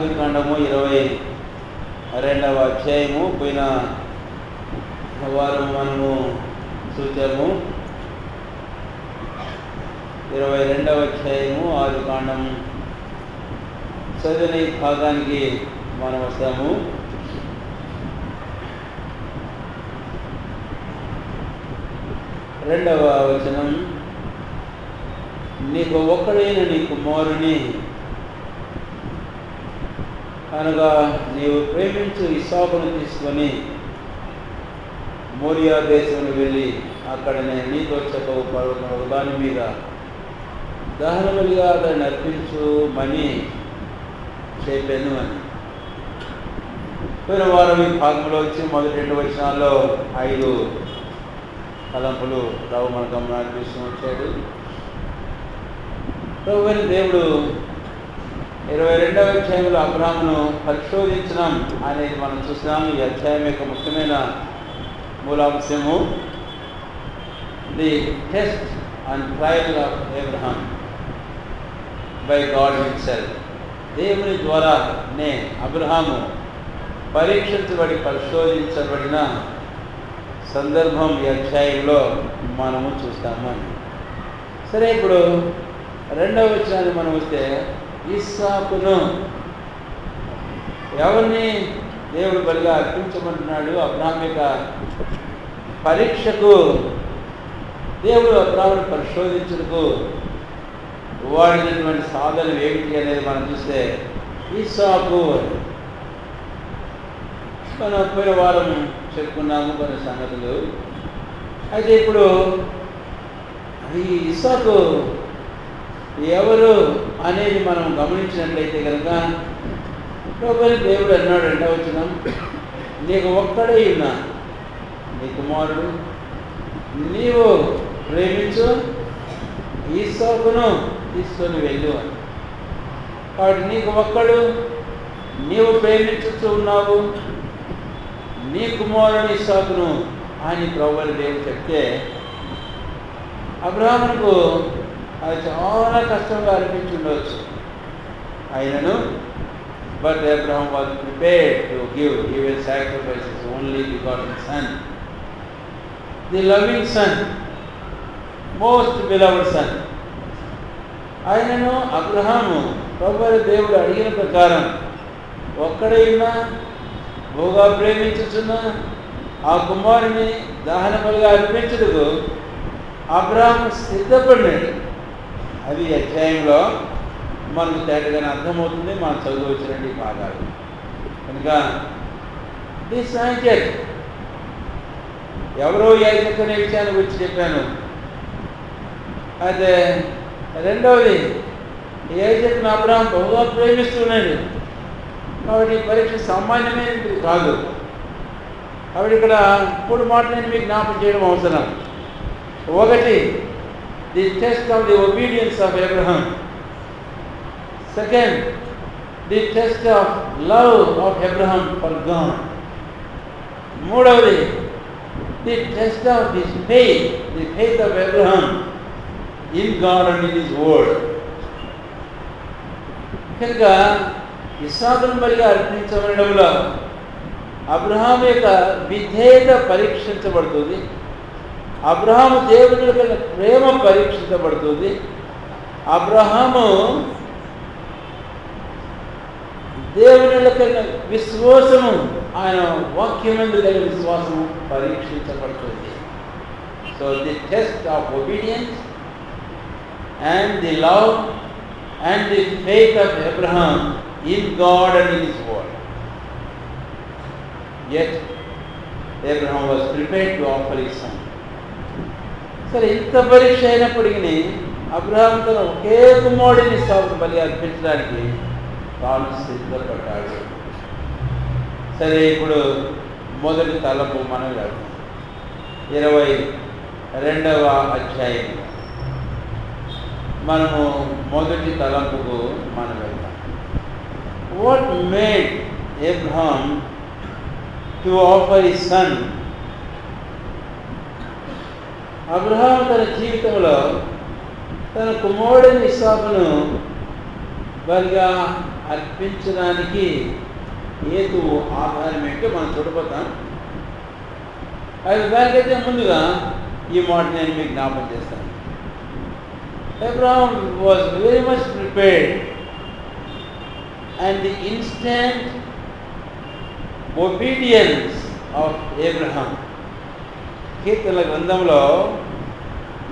ఆదికాండము 22వ అధ్యాయము. పోయిన వారం మనము చూసాము 22వ అధ్యాయము ఆదికాండం చదివిన భాగానికి మనం వస్తాము. రెండవ వచనం, నీకు ఒక్కడైన నీ కుమారుని అనగా నీవు ప్రేమించు ఇస్సాకును తీసుకొని మోరియా దేశానికి వెళ్ళి అక్కడ నేను నీతో చెప్పవు పర్వతం దాని మీద దహనబలిగా దాన్ని అర్పించుమని చెప్పాను అని. పోయిన వారం ఈ భాగంలో వచ్చి మొదటి 2 వచనాల్లో 5 తలంపులు రావు మన గమనాన్ని తీసుకుని వచ్చాడు. ప్రభువైన దేవుడు 22వ అధ్యాయంలో అబ్రాహామును పరిశోధించడం అనేది మనం చూస్తున్నాము. ఈ అధ్యాయం యొక్క ముఖ్యమైన మూలాంశము the test and trial of Abraham by God himself. దేవుని ద్వారానే అబ్రహాము పరిశోధించబడిన సందర్భం ఈ అధ్యాయంలో మనము చూస్తాము. సరే, ఇప్పుడు 2వ వచనాన్ని మనం వస్తే, ఇస్సాకును ఎవరిని దేవుడు బలిగా అర్పించమంటున్నాడు? అబ్రహాం యొక్క పరీక్షకు దేవుడు అబ్రహామును పరిశోధించుటకు వాడినటువంటి సాధనం ఏమిటి అనేది మనం చూస్తే ఇస్సాకు. మనం పోయిన వారం చెప్పుకున్నాము కొన్ని సంగతులు. అయితే ఇప్పుడు ఈ ఇస్సాకు ఎవరు అనేది మనం గమనించినట్లయితే కనుక ప్రభువైన దేవుడు అన్నాడు 2వ వచనం, నీకు ఒక్కడే ఉన్నా నీ కుమారుడు, నీవు ప్రేమించు ఇస్సాకును తీసుకొని వెళ్ళు అని. కాబట్టి నీకు ఒక్కడు, నీవు ప్రేమించుతూ ఉన్నావు, నీ కుమారుడు ఇస్సాకును అని ప్రభువైన దేవుడు చెప్తే అబ్రహాముకు అది చాలా కష్టంగా అనిపించి ఉండవచ్చు. అయినను but Abraham was prepared to give, he will sacrifice his only begotten son, the loving son, most beloved son. ఆయనను అబ్రహాము ప్రభువైన దేవుడు అడిగిన ప్రకారం ఒక్కడైనా బహుగా ప్రేమించుచున్న ఆ కుమారుని దహన బలిగా అర్పించుటకు అబ్రహాము సిద్ధపడినాడు. అది అధ్యాయంలో మనకు తేటగానే అర్థమవుతుంది. మనం చదువుచ్చినట్టు ఈ భాగాలు కనుక దిస్ ఐజాక్ ఎవరో ఐజాక్ అనే విషయాన్ని గురించి చెప్పాను. అయితే రెండవది, ఈ ఐజాక్ను అబ్రహాం బహుగా ప్రేమిస్తున్నాడు. కాబట్టి ఈ పరీక్ష సామాన్యమైనది కాదు. కాబట్టి ఇక్కడ 3 మాటలు నేను మీకు జ్ఞాపకం చేయడం అవసరం. ఒకటి, the test of the obedience of Abraham. Second, the test of love of Abraham for God. మూడవది, the test of his faith, the faith of Abraham in God and in his word. కనుక ఇస్సాకును బలిగా అర్పించబడడంలో Abraham యొక్క విధేయత పరీక్షించబడుతుంది. అబ్రహాము దేవుని యొక్క ప్రేమ పరీక్షించబడుతుంది. అబ్రహాము దేవుని యొక్క విశ్వాసము, ఆయన వాక్యమందు కలిగిన విశ్వాసము పరీక్షించబడుతుంది. So the test of obedience and the love and the faith of Abraham in God and in His word. Yet Abraham was prepared to offer his son. సరే, ఇంత పరీక్ష అయినప్పటికీ అబ్రహాం తన ఒకే కుమారుడిని ఇస్సాకును బలి అర్పించడానికి తాను సిద్ధపడ్డాడు. సరే, ఇప్పుడు మొదటి తలపు మనం వెళ్దాం. 22వ అధ్యాయం మనము మొదటి తలంపుకు మనం వెళ్దాం. What made Abraham to offer his son? Abraham తన జీవితంలో తన కుమారుడైన ఇస్సాకును బలిగా అర్పించడానికి హేతువు ఆధారం ఏంటో మనం చూడబోతాం. అది దానికైతే ముందుగా ఈ మాట నేను మీకు జ్ఞాపకం చేస్తాను. Abraham was very much prepared, and the instant obedience of Abraham. కీర్తనల గ్రంథంలో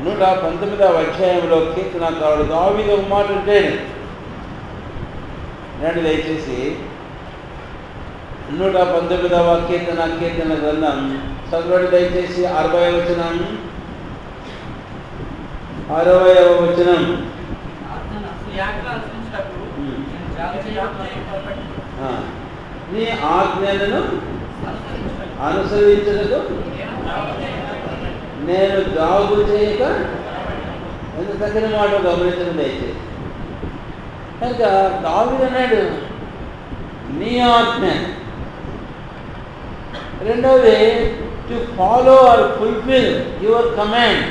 119వ అధ్యాయంలో కీర్తనకారుడు దావీదు ఒక మాట అంటాడు. రండి దయచేసి 119వ కీర్తన గ్రంథం చదవండి దయచేసి 60వ వచనం. 60వ వచనం. నీ ఆజ్ఞలను అనుసరించటకు నేను జాగు చేయక, ఎంత చక్కని మాట గమనించడం దయచేసి. కనుక దావీదు అన్నాడు నీ ఆజ్ఞ. రెండవది to follow or fulfil your command,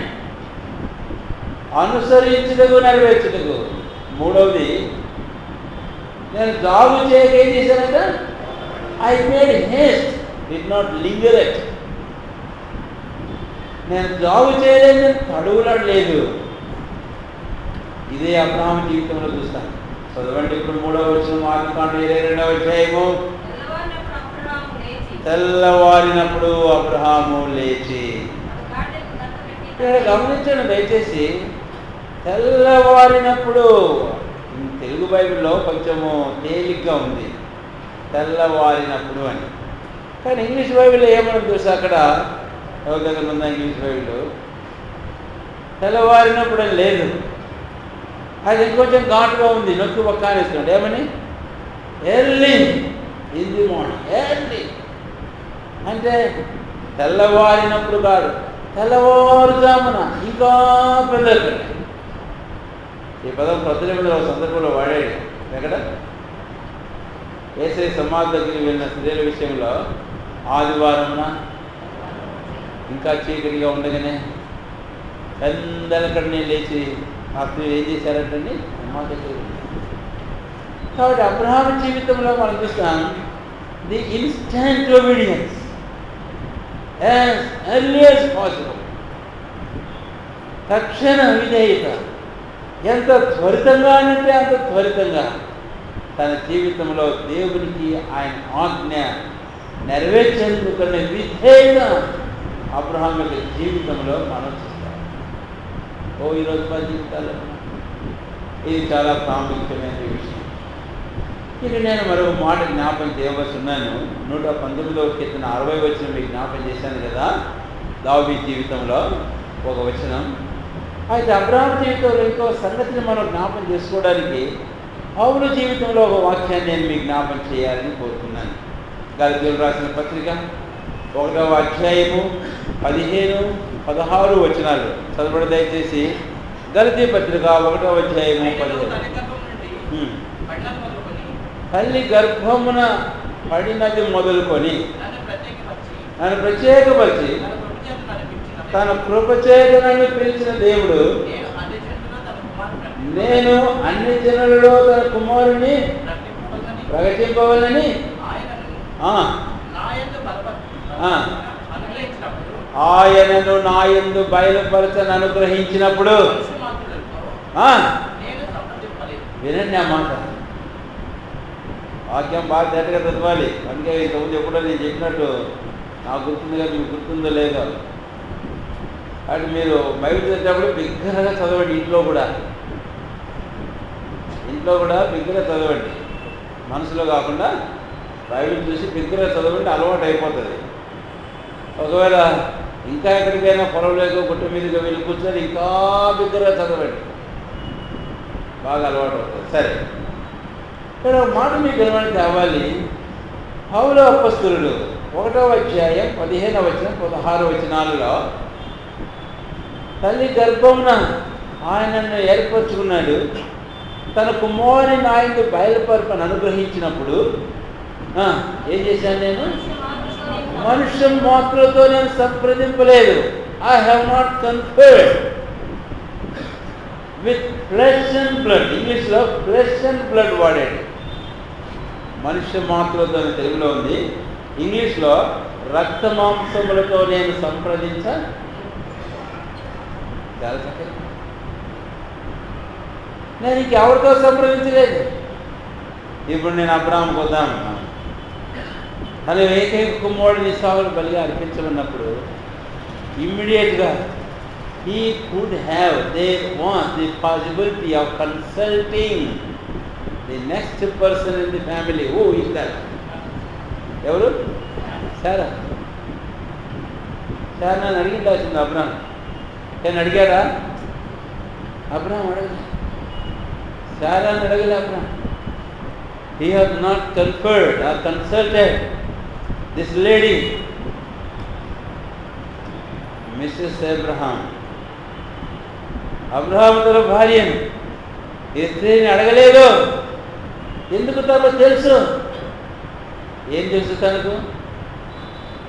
అనుసరించుటకు నెరవేర్చుటకు. మూడవది నేను జాబు చేయక ఏం చేశానంట, I made haste, did not linger it. నేను జాబు చేయలేదు, తడువులాడలేదు. ఇదే అబ్రహాము జీవితంలో చూస్తాను. చదవండి ఇప్పుడు 3వ వచనం, ఆదికాండం 22వ అధ్యాయము. తెల్లవారినప్పుడు అబ్రహాము లేచి. ఇక్కడ గమనించండి దయచేసి, తెల్లవారినప్పుడు. తెలుగు బైబిల్లో కొంచెము తేలిగ్గా ఉంది తెల్లవారినప్పుడు అని, కానీ ఇంగ్లీష్ బైబిల్లో ఏమని చూసా, అక్కడ ఎవరి దగ్గర ఉందా ఇంగ్లీష్ బైబిల్లో తెల్లవారినప్పుడు అని లేదు. అది ఇంకొంచెం ఘాటుగా ఉంది, నొక్కి పక్కానిస్తున్నాడు. ఏమని? Early in the morning. Early అంటే తెల్లవారినప్పుడు కాదు, తెల్లవారుజామున. ఇంకా పెద్దలు ఈ పదం ప్రతినిధుల సందర్భంలో వాడాడు. ఎక్కడ? యేసయ్య సమాధి దగ్గరికి వెళ్ళిన స్త్రీల విషయంలో ఆదివారమున ఇంకా చీకటిగా ఉండగానే పెద్దలకడనే లేచి ఆ స్త్రీలు ఏం చేశారంటండి, అమ్మ దగ్గర. కాబట్టి అబ్రహాము జీవితంలో మనం చూస్తాం the instant obedience as early as possible. తక్షణ విధేయత. ఎంత త్వరితంగా అంటే అంత త్వరితంగా తన జీవితంలో దేవునికి ఆయన ఆజ్ఞ నెరవేర్చేందుకనే విధేయత అబ్రహాం యొక్క జీవితంలో మనం చూస్తాం. ఈరోజు మన జీవితాల్లో ఇది చాలా ప్రాముఖ్యమైన విషయం. ఇది నేను మరొక మాట జ్ఞాపకం చేయవలసి ఉన్నాను. 119వ కీర్తన 60వ వచనం మీకు జ్ఞాపకం చేశాను కదా, దావీదు జీవితంలో ఒక వచనం. అయితే అబ్రహాం జీవితంలో ఇంకో సంగతిని మనం జ్ఞాపకం చేసుకోవడానికి పౌలు జీవితంలో ఒక వాక్యాన్ని నేను మీకు జ్ఞాపకం చేయాలని కోరుతున్నాను. గలతీయులకు రాసిన పత్రిక 1వ అధ్యాయము 15-16 వచనాలు చదవడం దయచేసి. గలతీ పత్రిక 1వ అధ్యాయము 15. తల్లి గర్భమున పడినది మొదలుకొని నన్ను ప్రత్యేకపరిచి తన కృపచేత నన్ను పిలిచిన దేవుడు, నేను అన్ని జనులలో తన కుమారుని ప్రకటింపవాలని ఆయనను నా యందు బయలుపరచని అనుగ్రహించినప్పుడు. వినండి ఆ మాట, వాక్యం బాగా తేటగా చదవాలి. అందుకే ఇంతకుముందు ఎప్పుడో నేను చెప్పినట్టు నాకు గుర్తుంది కదా, మీకు గుర్తుందో లేదో. అటు మీరు బైబిల్ చదివేటప్పుడు బిగ్గరగా చదవండి. ఇంట్లో కూడా బిగ్గరగా చదవండి. మనసులో కాకుండా బైబిల్ చూసి బిగ్గరగా చదవండి, అలవాటు అయిపోతుంది. ఒకవేళ ఇంకా ఎక్కడికైనా పొలంలోకి గుట్ట మీదుగా వెళ్ళి కూర్చొని ఇంకా బిగ్గరగా చదవండి, బాగా అలవాటు అవుతుంది. సరే, ఇక్కడ ఒక మాట మీకు ఏమైనా కావాలి. పౌలు అపొస్తలుడు 1వ అధ్యాయం 15వ వచనం 16 వచనాలలో తల్లి గర్భమున ఆయనను ఏర్పరచుకున్నాడు, తన కుమారుని ఆయనకు బయలుపరపని అనుగ్రహించినప్పుడు ఏం చేశాను, నేను మనుష్య మాత్రతో నేను సంప్రదింపలేదు. I have not conferred with flesh and blood. ఇంగ్లీష్లో ఫ్లెష్ అండ్ బ్లడ్ వాడాడు. మనుష్య మాతృత్వం అని తెలుగులో ఉంది. ఇంగ్లీష్లో రక్త మాంసములతో నేను సంప్రదించ చాలా చక్కగా. నేను ఇంకెవరితో సంప్రదించలేదు. ఇప్పుడు నేను అబ్రాహాముకు వద్దాను, తన ఏకైక కుమారుడిని ఇస్సాకును బలిగా అర్పించమన్నప్పుడు ఇమ్మీడియట్గా he could have, there was the possibility of consulting the next person in the family. Who is that? ఎవరు? సారా. సారా అడిగిండాల్సింది అబ్రాహం. నేను అడిగారా? అబ్రాహం అడగలే. సారాని అడగలే Abraham. He has not conferred or consulted this lady, Mrs. Abraham. Abraham తన భార్యను, ఈ స్త్రీని అడగలేదు. ఎందుకు? తనకు తెలుసు. ఏం తెలుసు తనకు?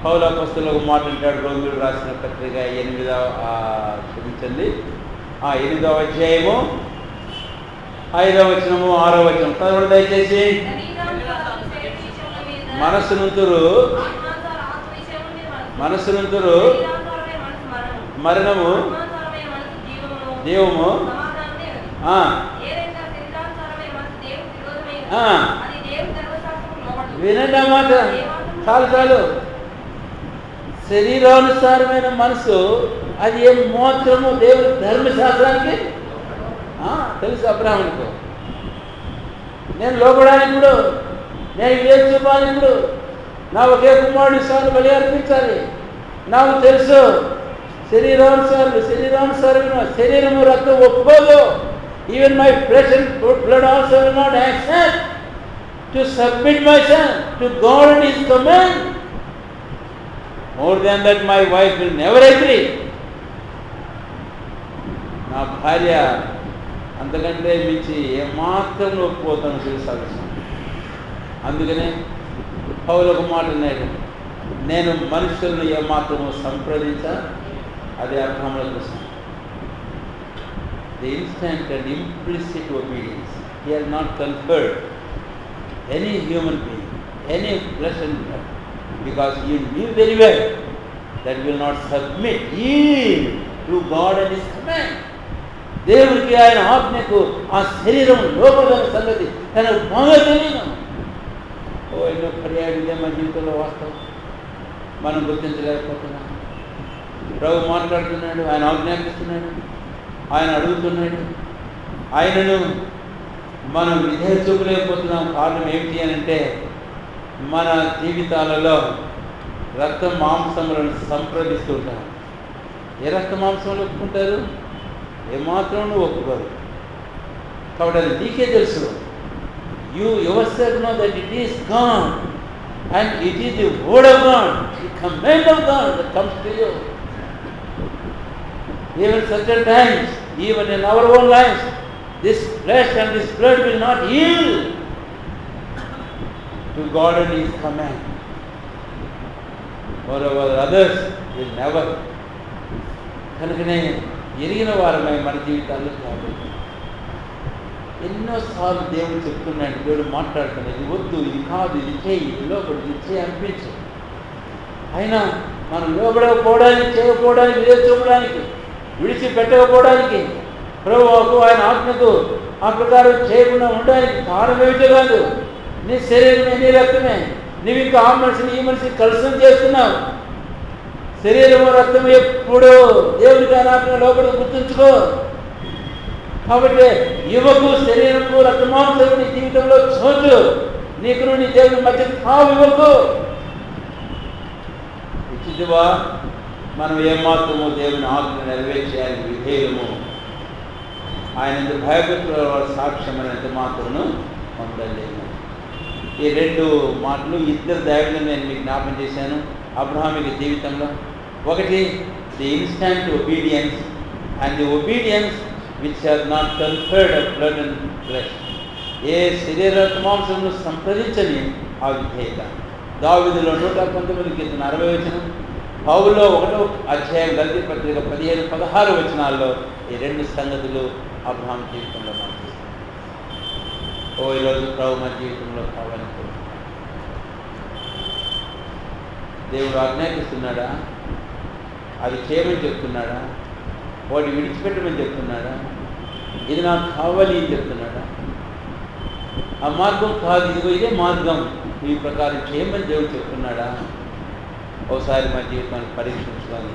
పౌలు అపోస్తలుడు ఒక మాట అంటాడు, రోమీయులు రాసిన పత్రిక 8వ అధ్యాయము 5వ వచనము 6వ వచనం చదవండి దయచేసి. మనసునంతురు మరణము, దేవము. వినండి మాట, చాలు. శరీరానుసారమైన మనసు అది ఏం మాత్రము దేవుని ధర్మశాస్త్రానికి తెలుసు. అబ్రాహ్మణుకు నేను లోపడానికి ఇప్పుడు, నేను వివేక చూపాలి ఇప్పుడు, నా ఒకే కుమారుడు ఇస్సాకును బలి అర్పించాలి. నాకు తెలుసు శరీరానుసారమైన శరీరము రక్తం ఒప్పుకోదు. Even my flesh and blood also will not accept to submit my self to God and his command. More than that my wife will never agree. నా భార్య అంతకంటే మించి ఏమాత్రం ఒప్పుకోతాను తెలుసాల్సి. అందుకనే పౌలు ఒక మాట అన్నాడు, నేను మనుషులను ఏమాత్రము సంప్రదించా. అది అబ్రహాముల కోసం. The instant and implicit obedience. He has not conferred any human being, any flesh and blood, because he knew very well that will not submit, yield to God and His command. దేవుడికి ఆయన ఆజ్ఞకు ఆ శరీరం లోపల సంగతి తనకు బాగా తెలియదు. ఎన్నో పర్యాయం ఇదే మన జీవితంలో వాస్తవం, మనం గుర్తించలేకపోతున్నాం. ప్రభు మాట్లాడుతున్నాడు, ఆయన ఆజ్ఞాపిస్తున్నాడు, ఆయన అడుగుతున్నాడు, ఆయనను మనం విధేయ చూపలేకపోతున్నాం. కారణం ఏమిటి అని అంటే మన జీవితాలలో రక్త మాంసములను సంప్రదిస్తూ ఉంటాం. ఏ రక్త మాంసములు ఒప్పుకుంటారు? ఏమాత్రం ఒప్పుకోరు. కాబట్టి అది నీకే తెలుసు. You yourself know that it is God and it is the word of God, the command of God that comes to you. Even certain times, even in our own lives, this flesh and this blood will not yield to God and His command. Moreover, others will never. కనుకనే ఎరిగిన వారమై మన జీవితాల్లో కాబట్టి ఎన్నోసార్లు దేవుడు చెప్తున్నాడు, దేవుడు మాట్లాడుతున్నాడు, ఇది వద్దు, ఇది కాదు, ఇది చేయి, ఇది లోపల, ఇది చేయి అనిపించు. అయినా మనం లోపడకపోవడానికి, చేయకపోవడానికి, విధేయత చూపడానికి, విడిచిపెట్టకపోవడానికి, ప్రభువుకు ఆయన ఆజ్ఞకు ఆ ప్రకారం చేయకుండా ఉండడానికి కారణం ఏమిటో కాదు. నీ శరీరమే, నీ రక్తమే. నువ్వు ఇంకా ఆ మనిషిని ఈ మనిషిని కలుషం చేస్తున్నావు. శరీరము రక్తం ఎప్పుడు దేవుడికి ఆజ్ఞ లోపల గుర్తుంచుకో. కాబట్టి యువకు శరీరము రక్తమాంసము నీ జీవితంలో చోటు, నీకు నీ దేవుని మధ్య తావు ఇవ్వకు. ఇచ్చివా మనం ఏమాత్రము దేవుని ఆజ్ఞ నెరవేర్చేయాలని విధేయము, ఆయన భయభక్తుల సాక్ష్యం అనేంత మాత్రము పొందలేము. ఈ రెండు మాటలు ఇద్దరు దైవజనులు నేను మీకు జ్ఞాపకం చేశాను అబ్రహామిక జీవితంలో. ఒకటి the instant obedience and the obedience which has not conferred of blood and flesh. ఏ శరీర మాంసమును సంప్రదించని ఆ విధేయత. దావీదులో 119 కీర్తన 60 వచనం, పౌలులో 1వ అధ్యాయం గలతీ పత్రిక 15-16 వచనాల్లో ఈ రెండు సంగతులు అబ్రహాం జీవితంలో మనం చూస్తాం. ఈరోజు ప్రభు మన జీవితంలో కావాలని దేవుడు ఆజ్ఞాపిస్తున్నాడా? అది చేయమని చెప్తున్నాడా? వాడిని విడిచిపెట్టమని చెప్తున్నాడా? ఇది నాకు కావాలి అని చెప్తున్నాడా? ఆ మార్గం కాదు, ఇదిగో ఇదే మార్గం, ఈ ప్రకారం చేయమని దేవుడు చెప్తున్నాడా? ఒకసారి మన జీవితాన్ని పరీక్షించుకొని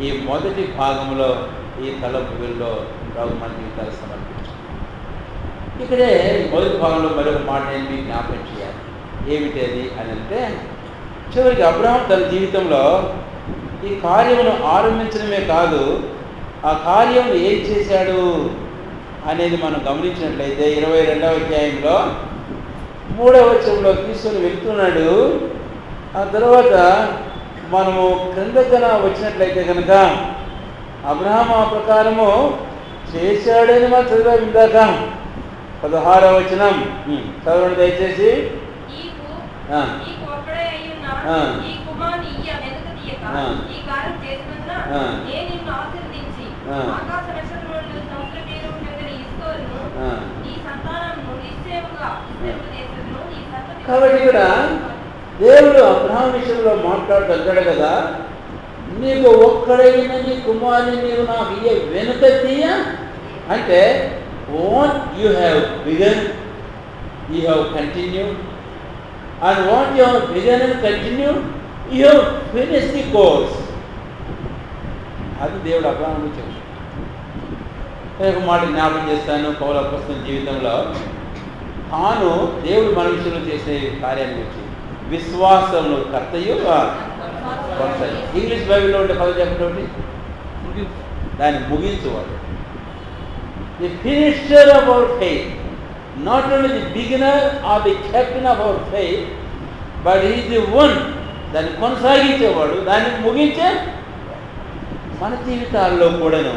ఈ మొదటి భాగంలో ఈ తలంపుల్లో ప్రభు మన జీవితాలు సమర్పించాలి. ఇక్కడే మొదటి భాగంలో మరొక మాట నేను మీకు జ్ఞాపకం చేయాలి. ఏమిటి అది అని అంటే, చివరికి అబ్రహాం తన జీవితంలో ఈ కార్యమును ఆరంభించడమే కాదు, ఆ కార్యం ఏం చేశాడు అనేది మనం గమనించినట్లయితే 22వ అధ్యాయంలో 3వ వచనంలో తీసుకొని వెళ్తున్నాడు. ఆ తర్వాత మనము క్రిందకన వచ్చినట్లయితే కనుక అబ్రహాం ఆ ప్రకారము చేశాడని మనం చదివాం ఇందాక. 16వ వచనం చదవండి దయచేసి. కాబట్టి ఇక్కడ దేవుడు అబ్రహాం విషయంలో మాట్లాడుతుంటాడు కదా, నీకు ఒక్కడైన నీ కుమారుని నీవు నాకు ఇయ్య వెనుక తీయ అంటే, what you have begun, you have continued, and what you have begun and continued, you have finished the course. అది దేవుడు అబ్రహాముకు చెప్పాడు. ఒక మాట జ్ఞాపకం చేస్తాను. పౌలు అపోస్తలుని జీవితంలో తాను దేవుడు మన విషయంలో చేసే కార్యాన్ని గురించి విశ్వాసంలో కర్తయు కొనసాగి. ఇంగ్లీష్ బైబిల్లో ఉండే పదవి చెప్పండి, దాన్ని ముగించేవాడు. The finisher of our faith, not only the beginner or the captain of our faith, but is the one, దాన్ని కొనసాగించేవాడు, దాన్ని ముగించే. మన జీవితాల్లో కూడాను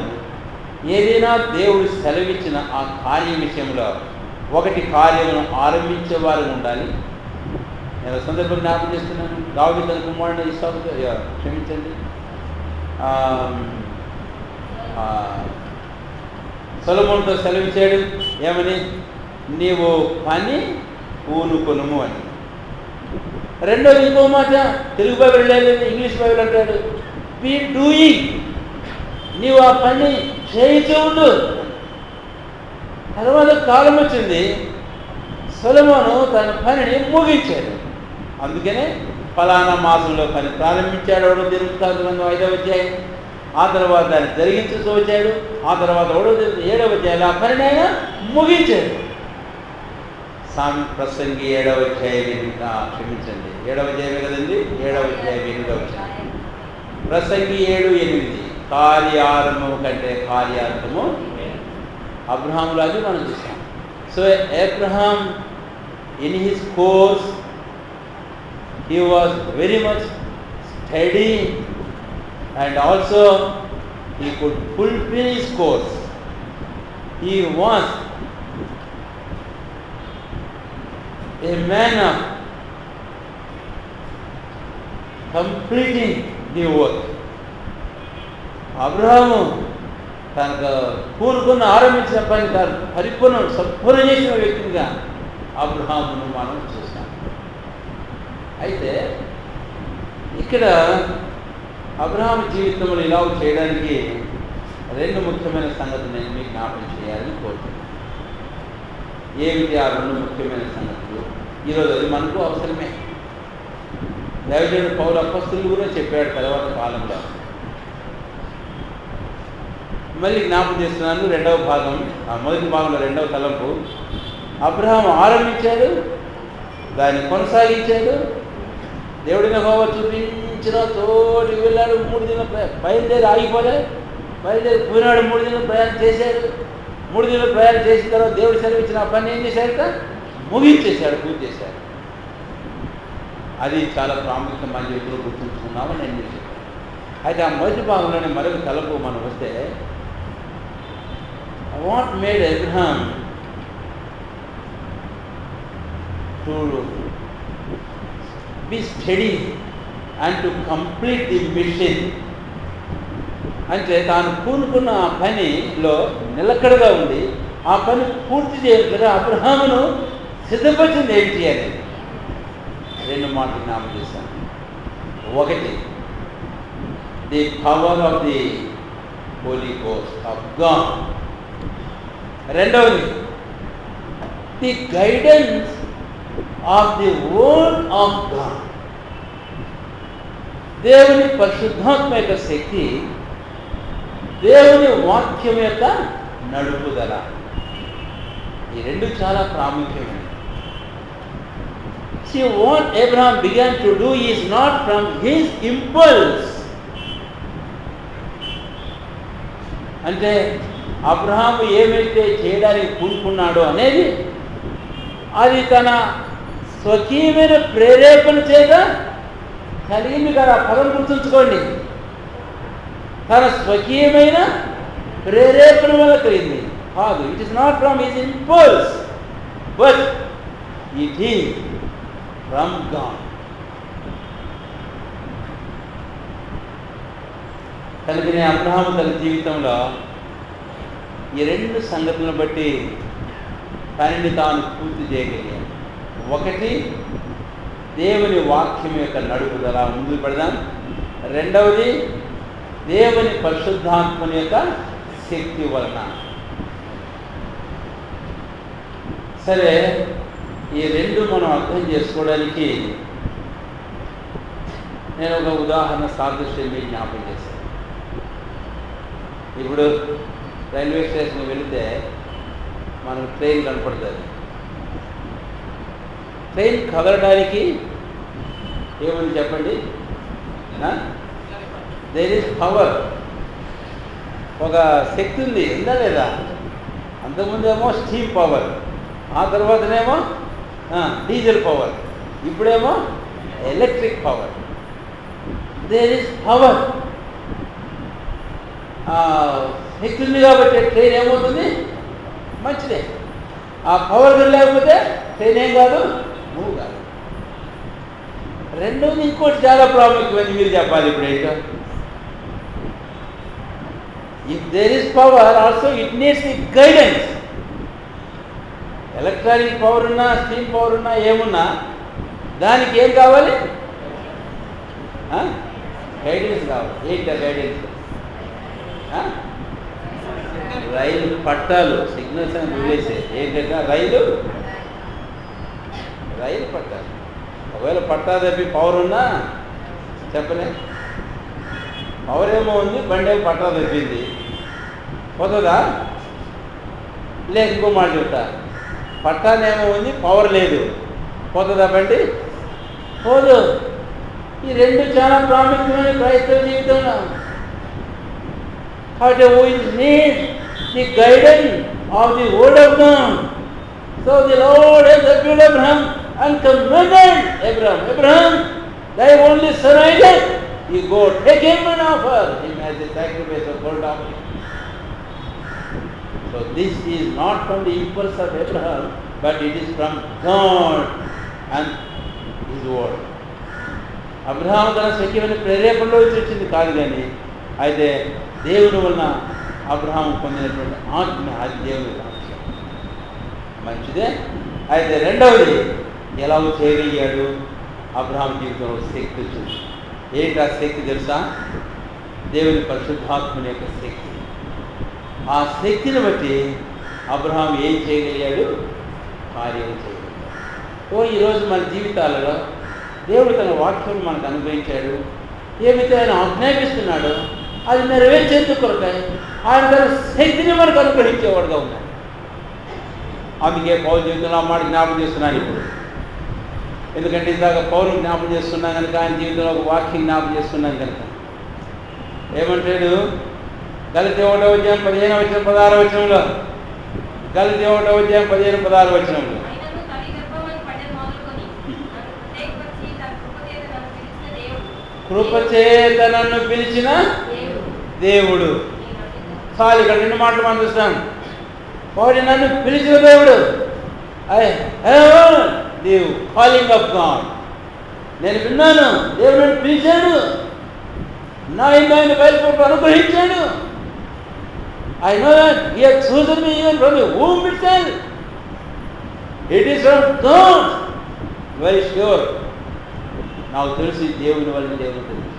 ఏదైనా దేవుడు సెలవిచ్చిన ఆ కార్యం విషయంలో ఒకటి కార్యమును ఆరంభించేవారు ఉండాలి. నేను సందర్భం జ్ఞాపకం చేస్తున్నాను. దావీదు తన కుమారుని ఇస్సాకుతో క్షమించండి సొలొమోనుతో సెలవిచ్చాడు ఏమని, నీవు పని పూనుకొనుము అని. రెండోది ఇంకో మాట తెలుగు బైబిల్ లేదు, ఇంగ్లీష్ బైబిల్ అంటాడు, బీ డూయింగ్, నీవు ఆ పని చేయితూ ఉండు. తర్వాత కాలం వచ్చింది, సొలొమోను తన పనిని ముగించాడు. అందుకనే ఫలానా మాసంలో పని ప్రారంభించాడు, 5వ అధ్యాయం. ఆ తర్వాత దాన్ని జరిగించుతూ వచ్చాడు. ఆ తర్వాత 7వ అధ్యాయంలో ఆ పనిని ఆయన ముగించాడు. ప్రసంగి 7వ అధ్యాయం, క్షమించండి 7వ అధ్యాయమే కదండి, 7వ అధ్యాయం 8వ అధ్యాయం. ప్రసంగి 7:8 కార్యారంభము కంటే కార్యార్థము అబ్రహాములో అది మనం చూసాం. So Abraham in his course he was very much steady and also he could fulfill his course. He was a man of completing the work. Abraham తనకు పూనుకున్న ఆరంభించిన పని తాను సంపూర్ణ చేసిన వ్యక్తిగా అబ్రహామును మనం చూస్తాం. అయితే ఇక్కడ అబ్రహాము జీవితంలో ఇలా చేయడానికి 2 ముఖ్యమైన సంగతులు నేను మీకు జ్ఞాపకం చేయాలని కోరుతున్నాను. ఏమిటి ఆ 2 ముఖ్యమైన సంగతులు? ఈరోజు అది మనకు అవసరమే. దైవజనుడు పౌలు అపోస్తలులు కూడా చెప్పాడు తర్వాత కాలంలో. మళ్ళీ జ్ఞాపకం చేస్తున్నాను. 2వ భాగం, మొదటి భాగంలో 2వ తలంపు, అబ్రహాం ఆరంభించాడు, దాన్ని కొనసాగించాడు. దేవుడిని యెహోవా చూపించిన తోటికి వెళ్ళాడు. 3 దినాలు బయలుదేరి ఆగిపోలే, బయలుదేరి పోయినాడు. 3 దినాలు ప్రయాణం చేశాడు. 3 దినాలు ప్రయాణం చేసిన తర్వాత దేవుడు సెలవిచ్చిన ఆ పని ఏం చేశాడట, ముగించేశాడు, పూర్తి చేశాడు. అది చాలా ప్రాముఖ్యత మన జీవితంలో గుర్తుంచుకున్నామని నేను చెప్పాను. అయితే ఆ మొదటి భాగంలోనే మరొక తలపు మనం వస్తే, what made Abraham to be steady and to complete the mission. అంటే తాను పూనుకున్న ఆ పనిలో నిలకడగా ఉండి ఆ పని పూర్తి చేయాలి. అబ్రహామును సిద్ధపరిచింది ఏంటి అనేది 2 మాటలు జ్ఞాపకం చేశాను. ఒకటి, the power of the Holy Ghost of God. రెండవది, the guidance of the word of God. దేవుని పరిశుద్ధాత్మ యొక్క శక్తి, దేవుని వాక్యం యొక్క నడుపుదల, ఈ రెండు చాలా ప్రాముఖ్యమైనవి. See, what Abraham began to do is not from his impulse. అంటే అబ్రహాము ఏమైతే చేయడానికి పూనుకున్నాడో అనేది అది తన స్వకీయమైన ప్రేరేపణ చేత కలిగింది కదా. పదం గుర్తుంచుకోండి, తన స్వకీయమైన ప్రేరేపణ వల్ల కలిగింది కాదు. It is not from his impulse, but it is from God. కనుకనే అబ్రహాము తన జీవితంలో ఈ రెండు సంగతులను బట్టి పనిని తాను పూర్తి చేయగలిగాడు. ఒకటి, దేవుని వాక్యం యొక్క నడుపుదల, ముందుకు పెడదాం. రెండవది, దేవుని పరిశుద్ధాత్మని యొక్క శక్తి వలన. సరే, ఈ రెండు మనం అర్థం చేసుకోవడానికి నేను ఒక ఉదాహరణ సాదృశ్యం మీకు జ్ఞాపకం చేశాను. ఇప్పుడు రైల్వే స్టేషన్కి వెళితే మనకు ట్రైన్ కనపడుతుంది. ట్రైన్ కదలడానికి ఏమని చెప్పండి, దేర్ ఈజ్ పవర్, ఒక శక్తి ఉంది, ఉందా లేదా? అంతకుముందేమో స్టీమ్ పవర్, ఆ తర్వాతనేమో డీజిల్ పవర్, ఇప్పుడేమో electric power. There is power. శక్తి ఉంది కాబట్టి ట్రైన్ ఏమవుతుంది, మంచిదే. ఆ పవర్ లేకపోతే ట్రైన్ ఏం కాదు, మూవ్ కాదు. రెండవది ఇంకోటి చాలా ప్రాముఖ్యమైనది మీరు చెప్పాలి. ఇప్పుడు ఏంటో, if there is power also it needs the guidance. Electronic power ఉన్నా, స్టీమ్ పవర్ ఉన్నా, ఏమున్నా దానికి ఏం కావాలి, గైడెన్స్ కావాలి. ఏంటి గైడెన్స్? రైలు పట్టాలు, సిగ్నల్స్ అని వదిలేసే ఏంటంటే రైలు పట్టాలు. ఒకవేళ పట్టా తప్పి పవర్ ఉన్నా చెప్పలే, పవర్ ఏమో ఉంది, బండి ఏమో పట్టా తప్పింది, పోతుందా? లేదు, ఇంకో మాట చెప్తా, పట్టానేమో ఉంది, పవర్ లేదు, పోతుందా బండి? పోదు. ఈ రెండు చాలా ప్రాముఖ్యమైన క్రైస్తవ జీవితంలో. But we need the guidance of the word of God. So the Lord has appeared Abraham and commanded Abraham, thy only son Isaac, you go take him and offer him as a sacrifice of burnt offering. So this is not from the impulse of Abraham, but it is from God and His word. Abraham తన స్వకీయమైన ప్రేరేపణలో వచ్చింది కాదు, కానీ అయితే దేవుని వలన అబ్రహాము పొందినటువంటి ఆజ్ఞ, అది దేవుని ఆజ్ఞ, మంచిదే. అయితే రెండవది, ఎలా చేయగలిగాడు? అబ్రహాము జీవితంలో శక్తి వచ్చింది. ఏంటి ఆ శక్తి తెలుసా? దేవుని పరిశుద్ధాత్మని యొక్క శక్తి. ఆ శక్తిని బట్టి అబ్రహాము ఏం చేయగలిగాడు? కార్యం చేయగలిగాడు. ఈరోజు మన జీవితాలలో దేవుడు తన వాక్యం మనకు అనుగ్రహించాడు. ఏమైతే ఆయన ఆజ్ఞాపిస్తున్నాడో అది నెరవేర్చేందుకు కొరకై ఆయన తన శక్తిని మనకు అనుగ్రహించేవాడుగా ఉన్నాడు. అందుకే పౌలు జీవితంలో మాట జ్ఞాపకం చేస్తున్నాను ఇప్పుడు. ఎందుకంటే ఇందాక పౌలు జ్ఞాపకం చేస్తున్నాను కనుక, ఆయన జీవితంలో ఒక వాక్యం జ్ఞాపకం చేస్తున్నాను కనుక ఏమంటాడు? గలతీ 1వ అధ్యాయం 15వ వచనం 16వ వచనంలో, గలతీ 1వ అధ్యాయం 15, 16వ వచనంలో, కృపచేత నన్ను పిలిచిన దేవుడు. చాలు, ఇక్కడ రెండు మాటలు మనం చూస్తాం. వాడు నన్ను పిలిచిన దేవుడు, I heard the calling of God. నేను విన్నాను, దేవుడు నన్ను పిలిచాడు, నా ఆయన బయలుపడి అనుగ్రహించాడు. I know that He has chosen me even from the womb itself. It is from God, very sure. నాకు తెలుసు ఈ దేవుని వల్ల దేవుని తెలుసు.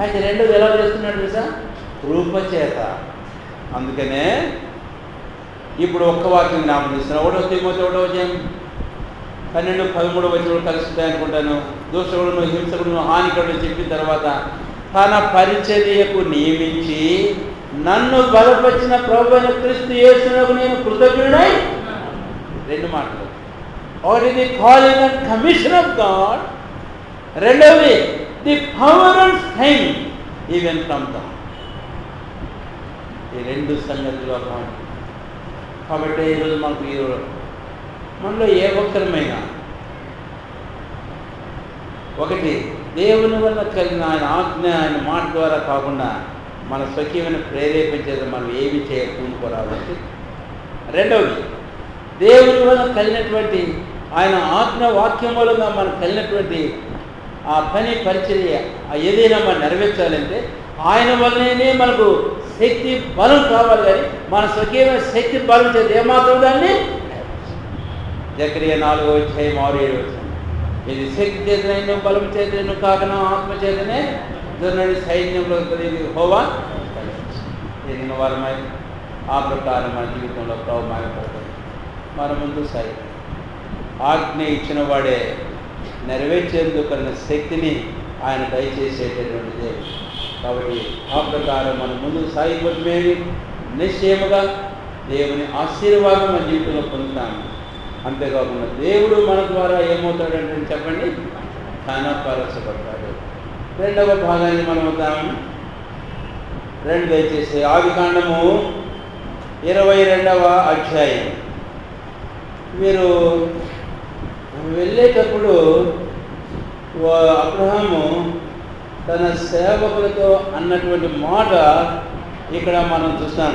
అయితే రెండోది ఎలా చేస్తున్నాడు తెలుసా? కృపచేత. అందుకనే ఇప్పుడు ఒక్క వాక్యం జ్ఞాపకం చేస్తున్నాను. 1 తిమోతి 12-13 కలుస్తాయి అనుకుంటాను. దోషకుడును, హింసకుడును, హానికరుడు చెప్పిన తర్వాత తన పరిచర్యకు నియమించి నన్ను బలపరిచిన ప్రభువైన క్రీస్తు యేసునకు నేను కృతజ్ఞుడై. 2 మాటలు. ఒకటి the calling and commission of God, రెండవది the power and strength even from God. ఈ 2 సంగతులు అన్నమాట. కాబట్టి ఈరోజు మనలో ఏ ఒక్కరమైనా ఒకటి దేవుని వల్ల కలిగిన ఆయన ఆజ్ఞ, ఆయన మాట ద్వారా కాకుండా మన స్వకీయమైన ప్రేరేపించేది మనం ఏమి చేయకూడదు. రెండవది, దేవుని వల్ల కలిగినటువంటి ఆయన ఆజ్ఞ వాక్యం మూలంగా మనకు కలిగినటువంటి ఆ పని పరిచర్య ఏదైనా మనం నెరవేర్చాలంటే ఆయన వల్లనే మనకు శక్తి బలం కావాలి. కానీ మన స్వకీయమైన శక్తి బలం చేత ఏమాత్రం దాన్ని జకరియా 4:6-7 ఇది శక్తి చేతనైనా బలం చేతను కాకనా ఆత్మ చేతనే దుర్నడి సైన్యంలో హోవా ఎదిగిన వారమై ఆ ప్రకారం మన జీవితంలో ప్రభావపడుతుంది. మన ముందు సై ఆజ్ఞ ఇచ్చిన వాడే నెరవేర్చేందుకన్న శక్తిని ఆయన దయచేసేటటువంటి దేవుడు. కాబట్టి ఆ ప్రకారం మన ముందు సాగిపోతే నిశ్చయముగా దేవుని ఆశీర్వాదం మన జీవితంలో పొందుతాము. అంతేకాకుండా దేవుడు మన ద్వారా ఏమవుతాడంటే చెప్పండి, ఘనపరచబడతాడు. రెండవ భాగాన్ని మనం వద్దాము. దయచేసి ఆదికాండము 22వ అధ్యాయం. మీరు వెళ్ళేటప్పుడు అబ్రహాము తన సేవకులతో అన్నటువంటి మాట ఇక్కడ మనం చూస్తాం.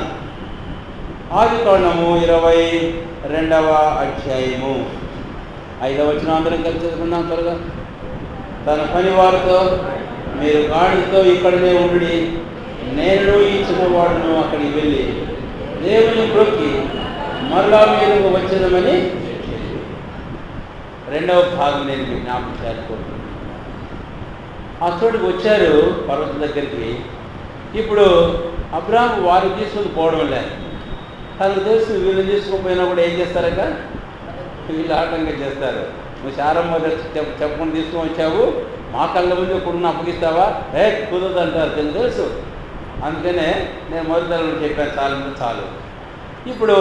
ఆదికాండము 22వ అధ్యాయము 5వ వచనం అందరం కలిసి చదువుకుందాం త్వరగా. తన పని వారితో మీరు గాడితో ఇక్కడనే ఉండి నేను ఇచ్చిన వాడును అక్కడికి వెళ్ళి దేవుని బ్రొక్కి మరలా మీదకు వచ్చేదమని. రెండవ భాగం నేను జ్ఞాపకం చేసుకోండి. ఆ చోటుకు వచ్చారు పర్వతం దగ్గరికి. ఇప్పుడు అబ్రాహాము వారు తీసుకుని పోవడం లేదు. తనకు తెలుసు వీళ్ళు తీసుకుపోయినా కూడా ఏం చేస్తారట, వీళ్ళు ఆటంకం చేస్తారు. నువ్వు చారమ్మ చెప్పకుండా తీసుకొని వచ్చావు, మా కళ్ళ ముందు ఇప్పుడు అప్పగిస్తావా, కుదరదు అంటారు. తెలుసు. అందుకనే నేను మొదటి చెప్పాను, చాలు. ఇప్పుడు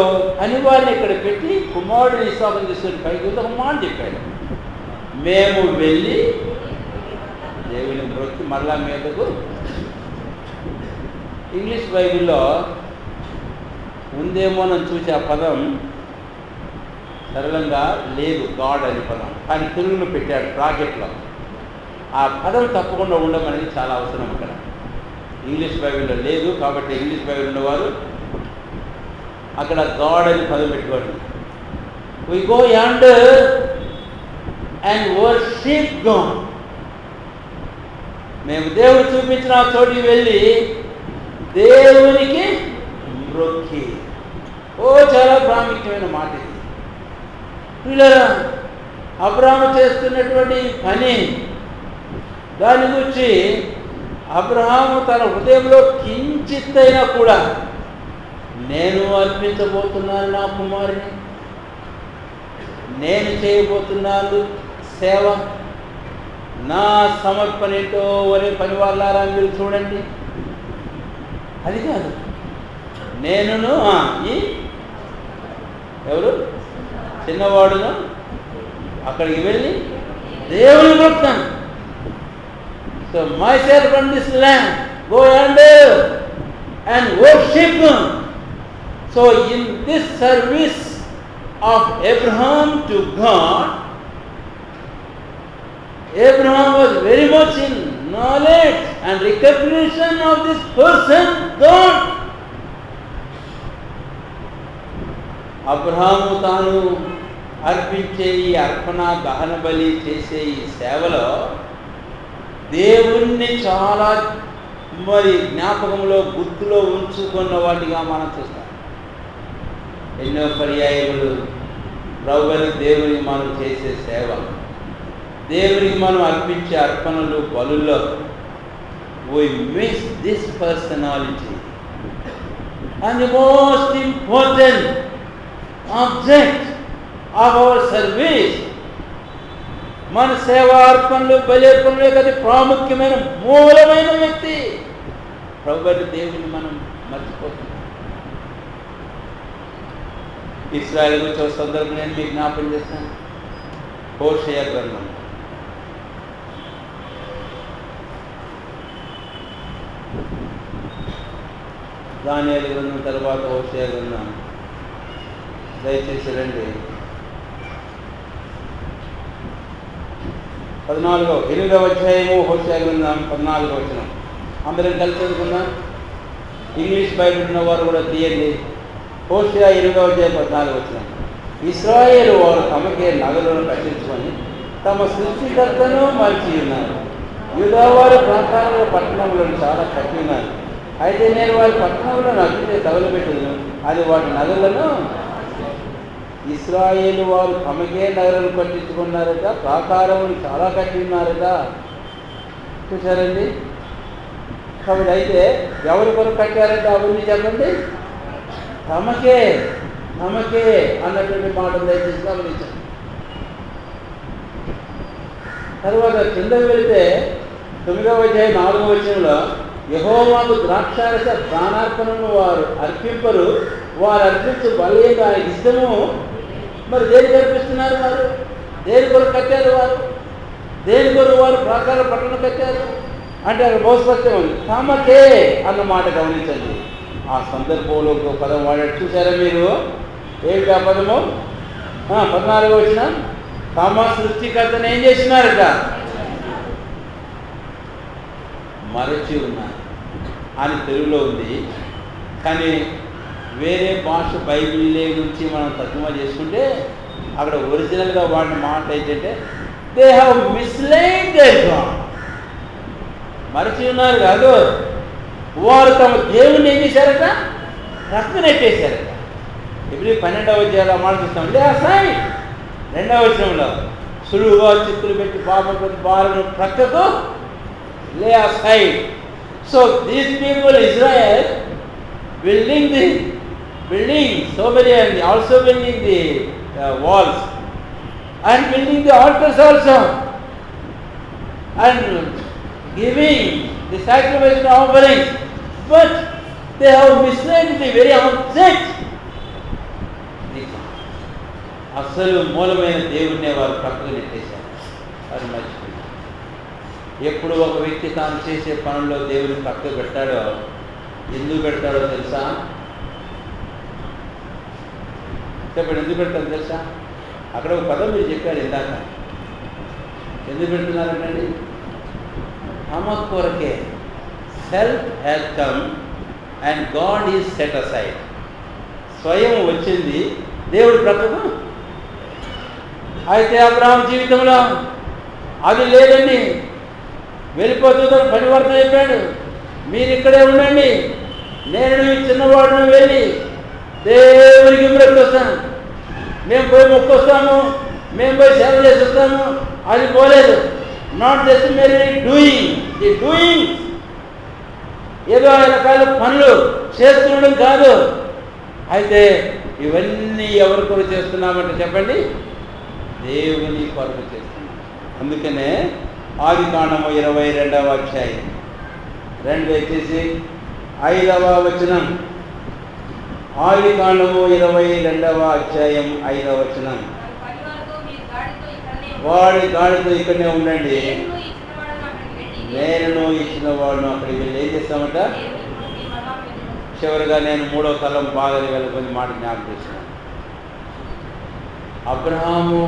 అనివార్యం ఇక్కడ పెట్టి కుమారుడిని విశ్వాసం తీసుకొని పైకి వెళ్ళి ఒక మాట చెప్పాడు, మేము వెళ్ళి దేవుని బ్రొక్కి మరలా మీదకు. ఇంగ్లీష్ బైబిల్లో ఉందేమో నన్ను చూసి ఆ పదం సరళంగా లేదు, గాడ్ అనే పదం, కానీ తెలుగులో పెట్టాడు బ్రాకెట్లో. ఆ పదం తప్పకుండా ఉండమనేది చాలా అవసరం అక్కడ. ఇంగ్లీష్ బైబిల్లో లేదు కాబట్టి ఇంగ్లీష్ బైబిల్ ఉన్నవారు అక్కడ గాడ్ అని పదం పెట్టుకోండి. We go yonder and worship God. మేము దేవుడు చూపించిన ఆ చోటికి వెళ్ళి దేవునికి మ్రొక్కి. చాలా ప్రాముఖ్యమైన మాట ఇది. పిల్లరా, అబ్రాహాము చేస్తున్నటువంటి పని దాని గురించి అబ్రహాము తన హృదయంలో కించిత్తైనా కూడా నేను అర్పించబోతున్నాను నా కుమారుని, నేను చేయబోతున్నాను సేవ, నా సమర్పణ ఏంటో ఒరే పని వాళ్ళారా మీరు చూడండి, అది కాదు. నేనును ఈ ఎవరు చిన్నవాడును అక్కడికి వెళ్ళి దేవుని మొక్కుతాను. So myself on this land, go yonder and worship Him. So in this service of Abraham to God, Abraham was very much in knowledge and recognition of this person, God. Abraham తాను అర్పించే ఈ అర్పణ దహన బలి చేసే ఈ సేవలో దేవుణ్ణి చాలా జ్ఞాపకంలో గుర్తులో ఉంచుకున్న వాటిగా మనం చూస్తాం. ఎన్నో పర్యాయములు ప్రభువుని దేవుని మనం చేసే సేవ దేవునికి మనం అర్పించే అర్పణలు బలుల్లో we miss this personality and the most important object of our service. మన సేవా అర్పణలు బలి కదా ప్రాముఖ్యమైన మూలమైన వ్యక్తి ప్రభువైన దేవుని మనం మర్చిపోతున్నాం. ఇశ్రాయేలు గురించి ఒక సందర్భం నేను మీకు జ్ఞాపకం చేస్తాను. హోషేయ గ్రంథం దానియేలు గ్రంథం తర్వాత హోషేయ గ్రంథం. దయచేసి రండి. 8వ అధ్యాయము హోషేయ గ్రంథం 14వ వచనం. అందరం కలిసి చదువుకుందాం. ఇంగ్లీష్ బైబిల్ ఉన్న వారు కూడా తీయండి. హోషేయ 8వ అధ్యాయం 14వ వచనం. ఇశ్రాయేలు వారు తమకే నగరులను కట్టించుకొని తమ సృష్టికర్తను మరిచి ఉన్నారు. యూదా వారి ప్రాంతాలలో పట్టణములను చాలా కట్టి ఉన్నారు. అయితే నేను వారి పట్టణములను అగ్గితే తగలబెట్టుదును, అది వాటి నగరులను. ఇశ్రాయేలు వారు తమకే నగరాలు కట్టించుకున్నారట, ప్రాకారములు చాలా కట్టి ఉన్నారట. చూసారండి. కాబట్టి అయితే ఎవరి కొరకు కట్టారంటే అవన్నీ చెప్పండి. తమకే అన్నటువంటి మాట దయచేసి గమనించండి. తర్వాత కిందకు వెళితే 9వ అధ్యాయం 4వ వచనంలో యెహోవాకు ద్రాక్షారస ప్రాణార్పణను వారు అర్పింపరు, వారు అర్పించు బలి ఆయనకి ఇష్టము. మరి దేనికి అర్పిస్తున్నారు వారు? దేని కొరకు కట్టారు వారు? దేని కొరకు వారు ప్రాకార పట్టణం కట్టారు అంటే అక్కడ బహుస్పష్టం ఉంది. తమకే అన్న మాట గమనించండి. ఆ సందర్భంలో ఒక పదం వాడాడు. చూసారా మీరు? ఏమిటి ఆ పదము? 14వ వచనం. తమ సృష్టికర్తను ఏం చేసినారట? మరచి ఉన్నారు అని తెలుగులో ఉంది. కానీ వేరే భాష బైబిల్ నుంచి మనం తర్జుమా చేసుకుంటే అక్కడ ఒరిజినల్గా వాడిన మాట ఏంటంటే దే హ్యావ్ మిస్లైడ్ దేర్ గాడ్. మరచి ఉన్నారు కాదు, వారు తమ దేవుణ్ణి ఏం చేశారట? ప్రక్కనెట్టేశారట. ఇప్పుడు 12వ అధ్యాయంలో మాట చూస్తాం. లే అసైడ్. 2వ వచనంలో సులువుగా చిక్కులు పెట్టి పాపం ప్రతి భారను ప్రక్కకు lay aside. So these people, Israel, building so many, and also building the walls and building the altars also and giving the sacrifice and offerings, but they have misled the very object. అసలు మూలమైన దేవుడినే వారు పక్కకు నెట్టేశారు. అది మర్చిపోయి ఎప్పుడు ఒక వ్యక్తి తాను చేసే పనుల్లో దేవుని పక్కకు పెడతాడో, ఎందుకు పెడతాడో తెలుసా? చెప్పండి, ఎందుకు పెడతాడో తెలుసా? అక్కడ ఒక పదం మీరు చెప్పారు ఇందాక. ఎందుకు పెడుతున్నారంటండి? తమ కొరకే. Self has come and God is set aside. స్వయం వచ్చింది, దేవుడు ప్రక్కకు. అయితే అబ్రహాం జీవితంలో అది లేదండి. వెళ్ళిపోతుందని పనివర్తన చెప్పాడు. మీరు ఇక్కడే ఉండండి, నేను ఈ చిన్నవాడును వెళ్ళి దేవునికి మొక్కొస్తాను, మేము పోయి మొక్కొస్తాము, మేము పోయి సేవ చేసి వస్తాము. అది పోలేదు. నాట్ జస్ట్ మేరీ డూయింగ్ ఏదో రకాల పనులు చేస్తుండడం కాదు. అయితే ఇవన్నీ ఎవరి కొరకు చేస్తున్నామంటే చెప్పండి? దేవుని కొరకు చేస్తున్నాం. అందుకనే ఆదికాండము 22వ అధ్యాయం 2 వచ్చేసి 5వ వచనం. ఆదికాండము 22వ అధ్యాయం 5వ వచనం. వాడి గాడితో ఇక్కడనే ఉండండి, నేను ఇచ్చిన వాడును అక్కడికి వెళ్ళి ఏం చేస్తామంట? చివరిగా నేను 3వ తలం బాధని వెళ్ళకొని మాట జ్ఞాపకం చేసినాను. అబ్రహాము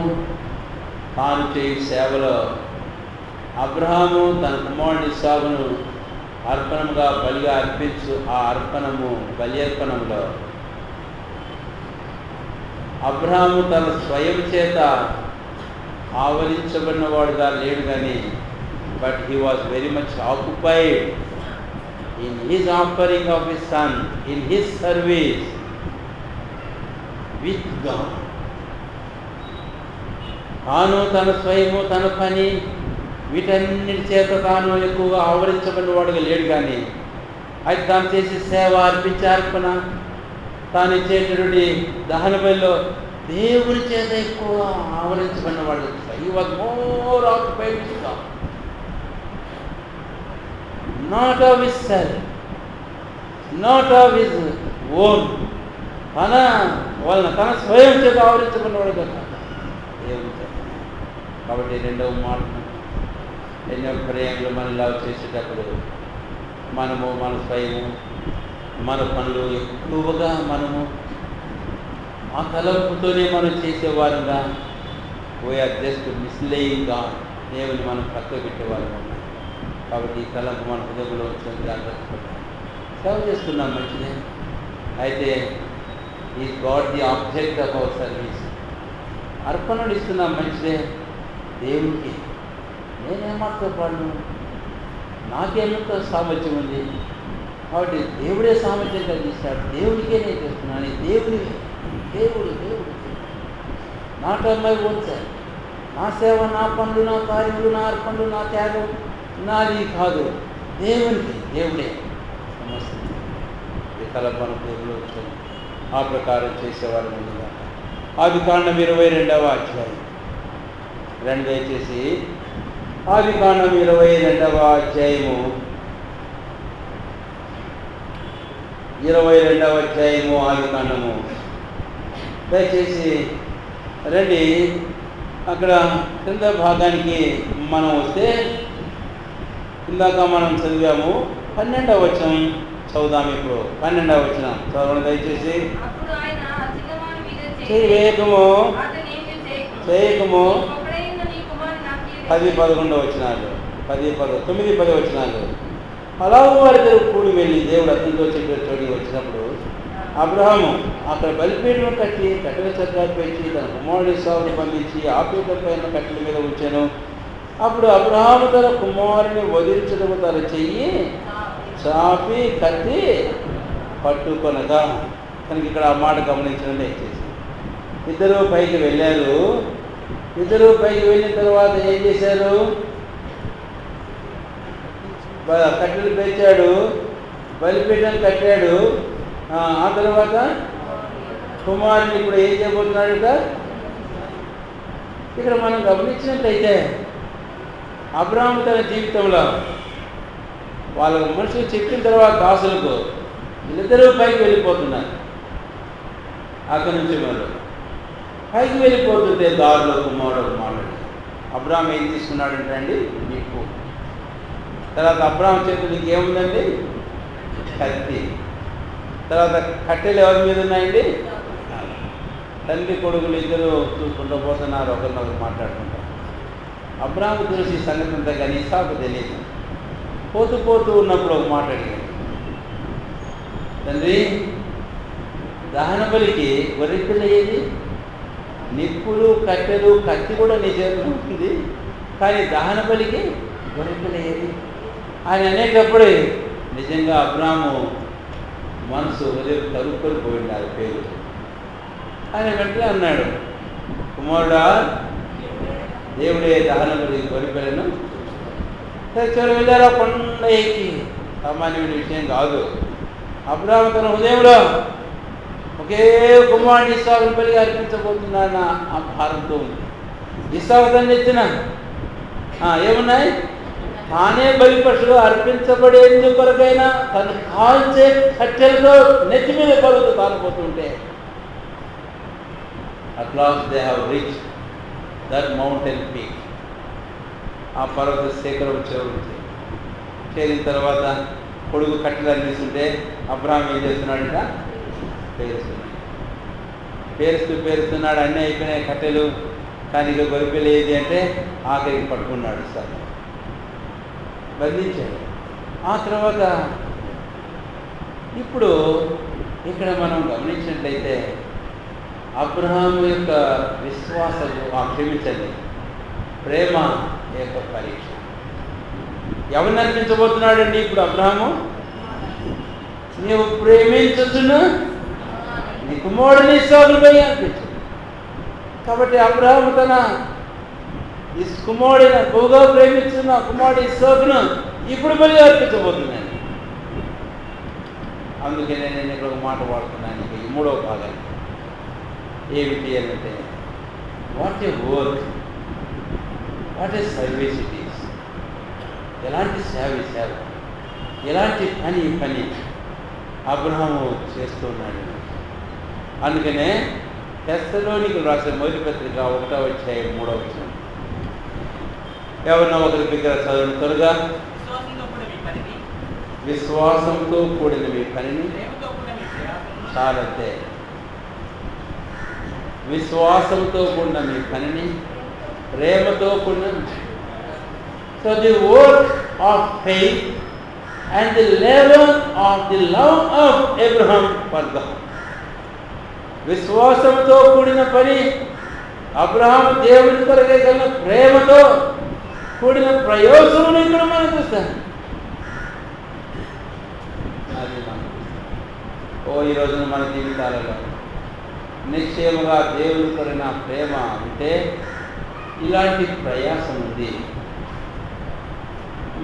తాను చేయి సేవలో అబ్రహాము తన కుమారుడి ఇస్సాకును అర్పణముగా బలిగా అర్పించు. ఆ అర్పణము బలి అర్పణంలో అబ్రహాము తన స్వయం చేత ఆవరించబడినవాడుగా లేడు కానీ, but he was very much occupied in his offering of his son, in his service with God. తాను తన స్వయము తన పని వీటన్నిటి చేత తాను ఎక్కువగా ఆవరించబడిన వాడుగా లేడు. కానీ అయితే తాను చేసే సేవ అర్పించే అర్పణ తాను ఇచ్చేటటువంటి దహన బలిలో దేవుని చేత ఎక్కువ ఆవరించబడిన వాడు. He was more occupied with God, not of his self, not of his own. తన స్వయం చేత ఆవరించబడినవాడు కదా దేవుని చేత. కాబట్టి రెండవ మాట, ఎన్నో పర్యాయంలో మనం ఇలా చేసేటప్పుడు మనము మన స్వయము మన పనులు ఎక్కువగా మనము ఆ తలంపుతోనే మనం చేసేవారుగా వీఆర్ జస్ట్ మిస్లేయింగ్ గాడ్, దేవుని మనం పక్కకు పెట్టేవారు ఉన్నాం. కాబట్టి ఈ తలంపు మన హృదయంలో వచ్చిన జాగ్రత్త సేవ చేస్తున్నాం మంచిదే. అయితే is God the object of our service. అర్పణలు ఇస్తున్నాం మంచిదే దేవునికి. నేనేమాత్రం పాడు, నాకేమంత సామర్థ్యం ఉంది కాబట్టి దేవుడే సామర్థ్యం కలిగిస్తాడు, దేవుడికే నేను చేస్తున్నాను. దేవుడు not of my own self. నా సేవ, నా పనులు, నా కార్యములు, నా అర్పణలు, నా త్యాగం నాది కాదు, దేవుడే సమస్తం. ఈ తలపను దేవుడు వచ్చాను ఆ ప్రకారం చేసేవారు ముందుగా. ఆదికాండం 22వ అధ్యాయం దయచేసి ఆదికాండం 22వ అధ్యాయము 22వ అధ్యాయము ఆదికాండము దయచేసి రండి. అక్కడ కింద భాగానికి మనం వస్తే ఇందాక మనం చదివాము 12వ వచనం చదువుదాం. ఇప్పుడు 12వ వచనం చదవండి దయచేసి. చేయకము 10-11 వచనాలు, 9-10 వచనాలు. అలాగే వారిద్దరు కూడి వెళ్ళి దేవుడు అతనితో చెప్పే చోటికి వచ్చినప్పుడు అబ్రహాము అక్కడ బలిపీఠం కట్టి కట్టెల చక్రాలు పెంచి తన కుమారుడి ఇస్సాకును పంపించి ఆ పీఠం పైన కట్టెల మీద ఉంచాను. అప్పుడు అబ్రహాము తన కుమారుని వదిలించడం తన చెయ్యి చాపి కత్తి పట్టుకొనగా. తనకి ఇక్కడ ఆ మాట గమనించడం దయచేసి. ఇద్దరు పైకి వెళ్ళారు. ఇద్దరు పైకి వెళ్ళిన తర్వాత ఏం చేశారు? కట్టెలు పెంచాడు, బలిపీఠం కట్టాడు. ఆ తర్వాత కుమారుని ఇప్పుడు ఏం చేయబోతున్నాడుట? ఇక్కడ మనం గమనించినట్లయితే అబ్రహాము తన జీవితంలో వాళ్ళ మనుషులు చెప్పిన తర్వాత దాసులకు వీళ్ళిద్దరూ పైకి వెళ్ళిపోతున్నారు. అక్కడి నుంచి వాళ్ళు పైకి వెళ్ళిపోతుంటే దారిలో కుమారుడు మాట్లాడు. అబ్రహాము ఏం తీసుకున్నాడంటే అండి నీకు. తర్వాత అబ్రహాము చేతులు ఇంకేముందండి? కత్తి. తర్వాత కట్టెలు ఎవరి మీద ఉన్నాయండి? తండ్రి కొడుకులు ఇద్దరు చూసుకుంటూ పోతున్నారు, ఒకరినొకరు మాట్లాడుకుంటారు. అబ్రహాము తెలిసి ఈ సంగతి అంతా కానీ ఇస్సాకు తెలియదు. పోతూ ఉన్నప్పుడు ఒక మాట అడిగాడు, తండ్రి దహన బలికి గొర్రెపిల్ల ఏది? నిప్పులు కట్టెలు కత్తి కూడా నీ చేతిలో ఉంటుంది, కానీ దహన బలికి గొర్రెపిల్ల ఏది అని అనేటప్పుడే నిజంగా అబ్రహాము మనసు హృదయం తరుపుకొని పోయింది పేరు. ఆయన వెంటనే అన్నాడు, కుమారుడా దేవుడే దహన బలి గొర్రెపిల్లను చివరి వెళ్ళారా కొండ ఎక్కి. సామాన్యమైన విషయం కాదు. అబ్రహాము తన హృదయంలో ఒకే కుమారుడు ఇస్సాకును బలిగా అర్పించబోతున్నాన్న ఆ భారంతో ఉంది. ఇస్సాకు తను తెచ్చిన ఏమున్నాయి? తానే బలి పశువులు అర్పించబడేందుకు కొరకైనా తను కాల్చే కట్టెలతో నెత్తి మీద పలుతూ తానుపోతుంటే at last they have reached that mountain peak. ఆ పర్వత శేఖరం చేరిన తర్వాత కొడుకు కట్టెలు అందిస్తుంటే అబ్రహాం ఏం చేస్తున్నాడంట? పేరుస్తున్నాడు. అన్నీ అయిపోయినాయి కట్టెలు, కానీ ఇక గొరిపిల్ల ఏది అంటే ఆఖరికి పట్టుకున్నాడు, ఇస్తాను బంధించాడు. ఆ తర్వాత ఇప్పుడు ఇక్కడ మనం గమనించినట్లయితే అబ్రహాము యొక్క విశ్వాసము క్షమించండి ప్రేమ యొక్క పరీక్ష. ఎవరిని అర్పించబోతున్నాడండి ఇప్పుడు అబ్రహాము? నీవు ప్రేమించుచున్న నీ కుమారుడిని ఇస్సాకును బలి అర్పించు. కాబట్టి అబ్రహాము తన ఈ కుమారుడిని బహుగా ప్రేమిస్తున్న కుమారుడు ఇస్సాకును ఇప్పుడు బలి అర్పించబోతున్నాను. అందుకే నేను ఇక్కడ ఒక మాట వాడుతున్నాను. ఈ మూడవ భాగాన్ని ఏమిటి అంటే, what a work, what a service it is. ఎలాంటి సేవ, ఎలాంటి పని అబ్రహాము చేస్తున్నాడు. అందుకనే తెస్సలోనికీయులకు రాసిన మొదటి పత్రిక 1వ అధ్యాయం 3వ వచనం. ఎవరినో ఒకరి దగ్గర చదవడం త్వరగా. విశ్వాసంతో కూడిన మీ పనిని, చాలంతే, విశ్వాసంతో కూడిన మీ పనిని, ప్రేమతో కూడిన. So the work of faith and the level of the love of Abraham for God. విశ్వాసంతో కూడిన పని, అబ్రహాం దేవుని కొరకే కలిగిన ప్రేమతో కూడిన ప్రయోజనం ఇక్కడ మనం చూస్తాం. ఈ రోజున మన జీవితాలలో నిశ్చయముగా దేవుని కొరిన ప్రేమ అంటే ఇలాంటి ప్రయాసం ఉంది.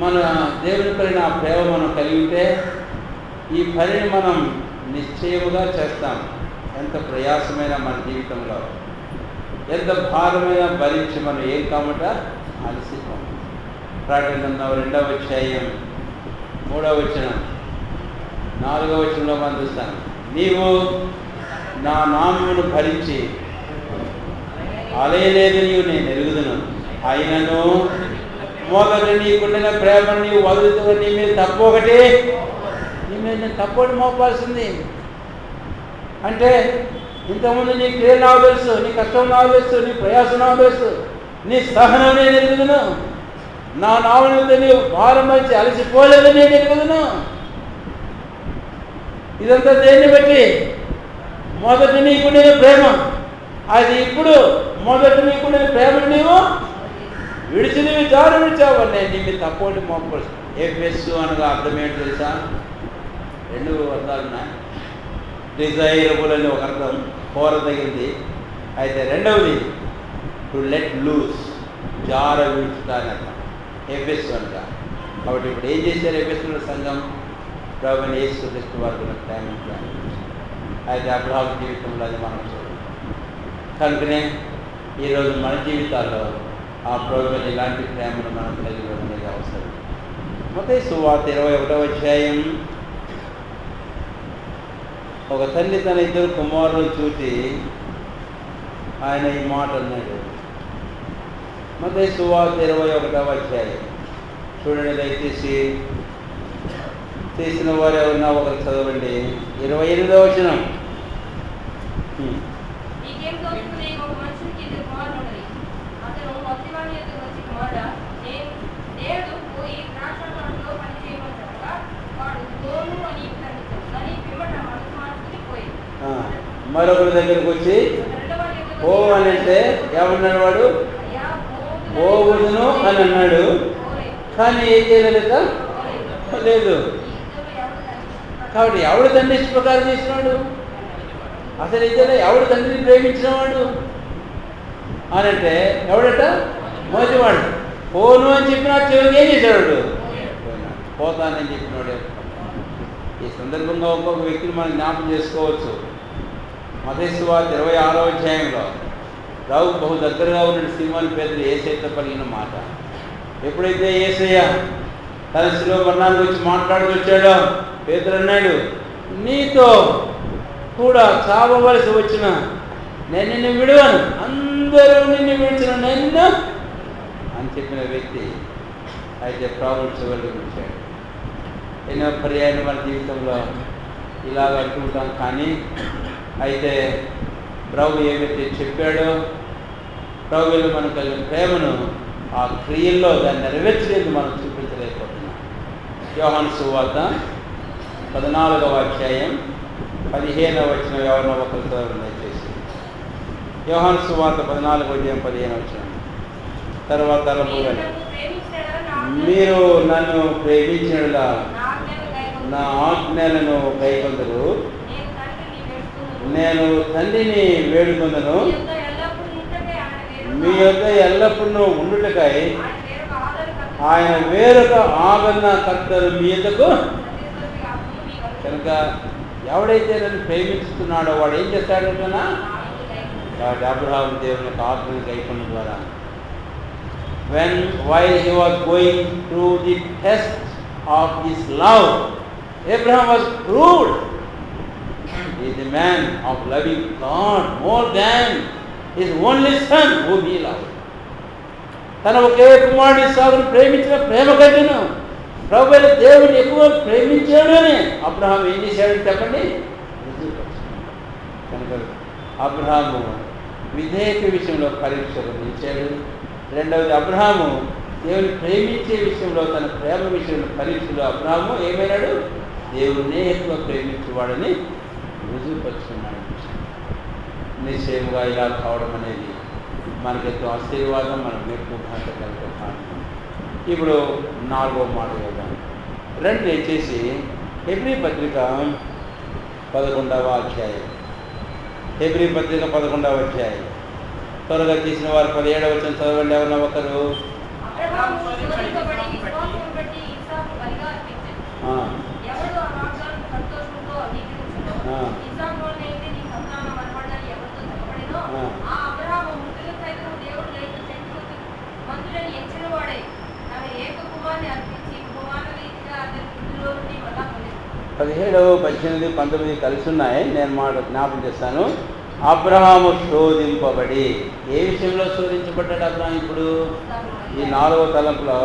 మన దేవుని కొరిన ప్రేమ మనం కలిగి ఉంటే ఈ పనిని మనం నిశ్చయముగా చేస్తాం. ఎంత ప్రయాసమైన మన జీవితంలో, ఎంత భారమైన భరించి మనం ఏం కామట అలసిపోం. ప్రకటన 2వ అధ్యాయం 3వ వచనం 4వ వచనంలో మనం చూస్తాం. నీవు నా నామమును భరించి అలయలేదు, నీవు నేను ఎరుగుదును, అయినను మొదట నీకుండిన ప్రేమను నీవు వదులుతూ నీ మీద తప్పొకటి, నీ మీద నేను తప్పొకటి మోపాల్సింది. అంటే ఇంతకుముందు నీ క్రియలు నాకు తెలుసు, నీ కష్టం నాకు తెలుసు, నీ ప్రయాసం నాకు తెలుసు, నీ సహనం నేను ఎరుగుదును, నా నామమును నీవు భారం వచ్చి అలసిపోలేదు నేను ఎరుగుదును. ఇదంతా దేన్ని బట్టి? మొదట నీకుండిన ప్రేమ. అది ఇప్పుడు మొదట నీకుండిన ప్రేమను నీవు విడిచి నీవు జారు విడిచావు. నేను నీ మీద తప్పటి మోపడు. ఎఫెసు అనగా అర్థం ఏంటి తెలుసా? 2 అర్థాలు ఉన్నాయి. డిజైరబుల్ అని ఒక అర్థం, కోరదగింది. అయితే రెండవది టు లెట్ లూజ్, జార విడుచుట అని అర్థం ఎఫెసు అనగా. కాబట్టి ఇప్పుడు ఏం చేశారు ఎఫెసులో సంఘం? ప్రభువైన యేసుక్రీస్తు వారికి ప్రేమ. అయితే అబ్రహాము జీవితంలో అది మనం చూడాలి. కనుకనే ఈరోజు మన జీవితాల్లో ఆ ప్రభువుని ఇలాంటి ప్రేమను మనం కలిగి ఉండేది అవసరం. మత్తయి సువార్త 21వ అధ్యాయం. ఒక తల్లి తన 2 కుమారులను చూసి ఆయన ఈ మాట అన్నాడు. మత్తయి సువార్త 21వ అధ్యాయం చూడండి దయచేసి. చేసిన వారు ఎవరన్నా ఒకరు చదవండి. 28వ వచనం. మరొకరి దగ్గరకు వచ్చి ఓ అని అంటే ఏమన్నాడు వాడు? పోవుదును అని అన్నాడు. కానీ ఏం చేయలేదు లేదు. కాబట్టి ఎవడు తండ్రి ఇష్ట ప్రకారం చేసినాడు? అసలు ఇద్దరు ఎవడు తండ్రిని ప్రేమించినవాడు అని అంటే ఎవడట? మొదటివాడు. పోను అని చెప్పినా చివరికి ఏం చేశాడు? పోతానని చెప్పినాడు. ఈ సందర్భంగా ఒక్కొక్క వ్యక్తిని మనం జ్ఞాపకం చేసుకోవచ్చు. మత్తయి సువార్త 26వ అధ్యాయంలో రావు బహు దగ్గరగా ఉన్న సీమోను పేతురు యేసయ్యతో పలికిన మాట. ఎప్పుడైతే యేసయ్య తన శిలువ మరణానికి వచ్చి మాట్లాడుతూ వచ్చాడో పేతురు అన్నాడు, నీతో కూడా చావవలసి వచ్చిన నేను నిన్ను విడువను, అందరూ నిన్ను విడిచిన నిన్ను అని చెప్పిన వ్యక్తి. అయితే ప్రభువు చివరికి వచ్చాడు. ఎన్నో పర్యాయాలు మన జీవితంలో ఇలాగ అంటుంటాం. కానీ అయితే ప్రభు ఏమైతే చెప్పాడో, ప్రభువులో మనకు కలిగిన ప్రేమను ఆ క్రియల్లో దాన్ని నెరవేర్చలేదు మనం చూపించలేకపోతున్నాం. యోహాను సువార్త 14వ అధ్యాయం 15వ వచనం ఎవరినో ఒకరితో దయచేసి. యోహాను సువార్త 14వ అధ్యాయం 15వ వచనం. తర్వాత మీరు నన్ను ప్రేమించినలా నా ఆజ్ఞలను కైకొందరు, నేను తండ్రిని వేడుకొందును, మీ యొద్ద ఎల్లప్పుడూ ఉండుటకై ఆయన వేరొక ఆదరణకర్తలు మీ యొద్దకు. కనుక ఎవడైతే నన్ను ప్రేమిస్తున్నాడో వాడు ఏం చేస్తాడంటనా, వాడు అబ్రహాము దేవుని యొక్క ఆజ్ఞను గైకొనడం ద్వారా. While he was going through the test of his love, Abraham was proved he is a man of loving God more than his only son whom he loved. తన ఒకే కుమారుడు ఇస్సాకును ప్రేమించిన ప్రేమ కంటేను ప్రభువైన దేవుని ఎక్కువ ప్రేమించాడు అని అబ్రహాం ఏం చేశాడని చెప్పండి, కనుక అబ్రహాము విధేయత విషయంలో పరీక్షలు నిలిచాడు. రెండవది అబ్రహాము దేవుని ప్రేమించే విషయంలో, తన ప్రేమ విషయంలో పరీక్షలు అబ్రహాము ఏమైనాడు, దేవుడినే ఎక్కువ ప్రేమించేవాడని రుజువుపరుచుకున్నాడు. నిశ్చయముగా ఇలా కావడం అనేది మనకెంతో ఆశీర్వాదం, మనం ఎక్కువ భాష కలుగుతాం. ఇప్పుడు 4వ మాట కదా, రెండు వచ్చేసి హెబ్రీ పత్రిక 11వ అధ్యాయం. హెబ్రీ పత్రిక 11వ అధ్యాయం. త్వరగా తీసిన వారు 17వ వచనం చదవండి. ఎవరన్నా ఒకరు. పదిహేడవ 18 19 కలిసి ఉన్నాయి. నేను మాట జ్ఞాపకం చేస్తాను. అబ్రహాము శోధింపబడి, ఏ విషయంలో శోధించబడ్డాడు అబ్రహాం? ఇప్పుడు ఈ 4వ తలంపులో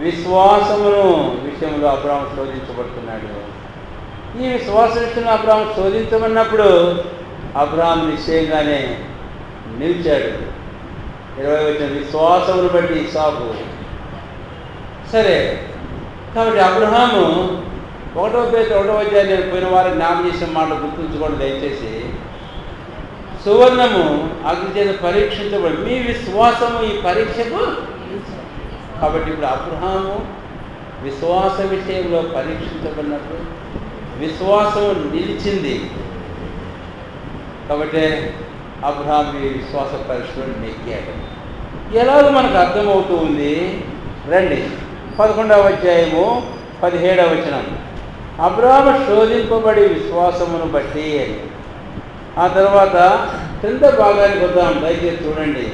విశ్వాసమును విషయంలో అబ్రహాం శోధించబడుతున్నాడు. ఈ విశ్వాస విషయంలో అబ్రహాం శోధించమన్నప్పుడు అబ్రహాం నిశ్చయంగానే నిలిచాడు. 20వ వచనం, విశ్వాసమును బట్టి ఇస్సాకు. సరే, కాబట్టి అబ్రహాము 1వ పేతురు 1వ అధ్యాయం, నేను పోయిన వారు జ్ఞాపకం చేసిన మాటలు గుర్తుంచుకోండి దయచేసి. సువర్ణము అగ్ని చేత పరీక్షించబడి మీ విశ్వాసము ఈ పరీక్షకు. కాబట్టి ఇప్పుడు అబ్రహాము విశ్వాస విషయంలో పరీక్షించబడినప్పుడు విశ్వాసం నిలిచింది. కాబట్టి అబ్రహాం ఈ విశ్వాస పరీక్షలో నెగ్గాడు. ఎలాగో మనకు అర్థమవుతూ ఉంది. రండి 11వ అధ్యాయము 17వ వచనం. అబ్రహాము శోధింపబడి విశ్వాసమును బట్టి అని. ఆ తర్వాత క్రింద భాగానికి వద్దాం, దయచేసి చూడండి.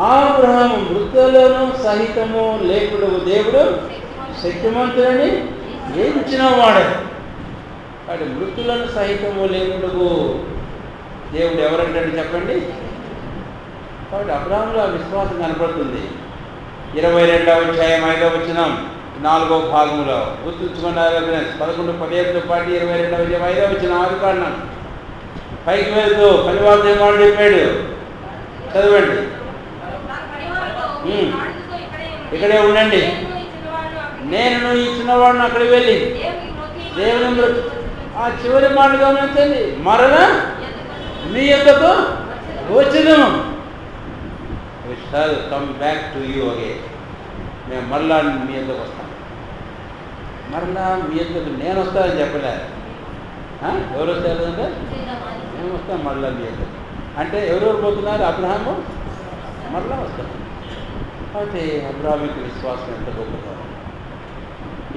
అబ్రహాము మృతులను సహితము లేకుడు దేవుడు శక్తిమంతులని ఎంచిన వాడు. కాబట్టి మృతులను సహితము లేకుడు దేవుడు ఎవరంటాడు చెప్పండి. కాబట్టి అబ్రహాములో ఆ విశ్వాసం కనపడుతుంది. 22వ అధ్యాయం 5వ వచనం 4వ భాగంలో గుర్తుంచుకున్నారు. 11, 15తో పాటు 22వ అధ్యాయం 5వ వచనం ఆది కారణం. పైకి వెళ్తూ పనివారితో ఏమాడు చెప్పాడు, చదవండి. ఇక్కడే ఉండండి, నేను ఈ చిన్నవాడిని అక్కడికి వెళ్ళి దేవుని. ఆ చివరి మాట గమనించండి, మరలా మీ యొద్దకు వచ్చును. We shall come back to you again. మేము మరలా మీ యొద్దకు వస్తాం. మరలా మీ యొద్దకు నేను వస్తానని చెప్పలే. ఎవరు వస్తారు అంటే మేము వస్తాం మరలా మీ యొద్దకు. అంటే ఎవరెవరు పోతున్నారు? అబ్రహాము మరలా వస్తాం. కాబట్టి అబ్రహాముకి విశ్వాసం ఎంత గొప్పదో.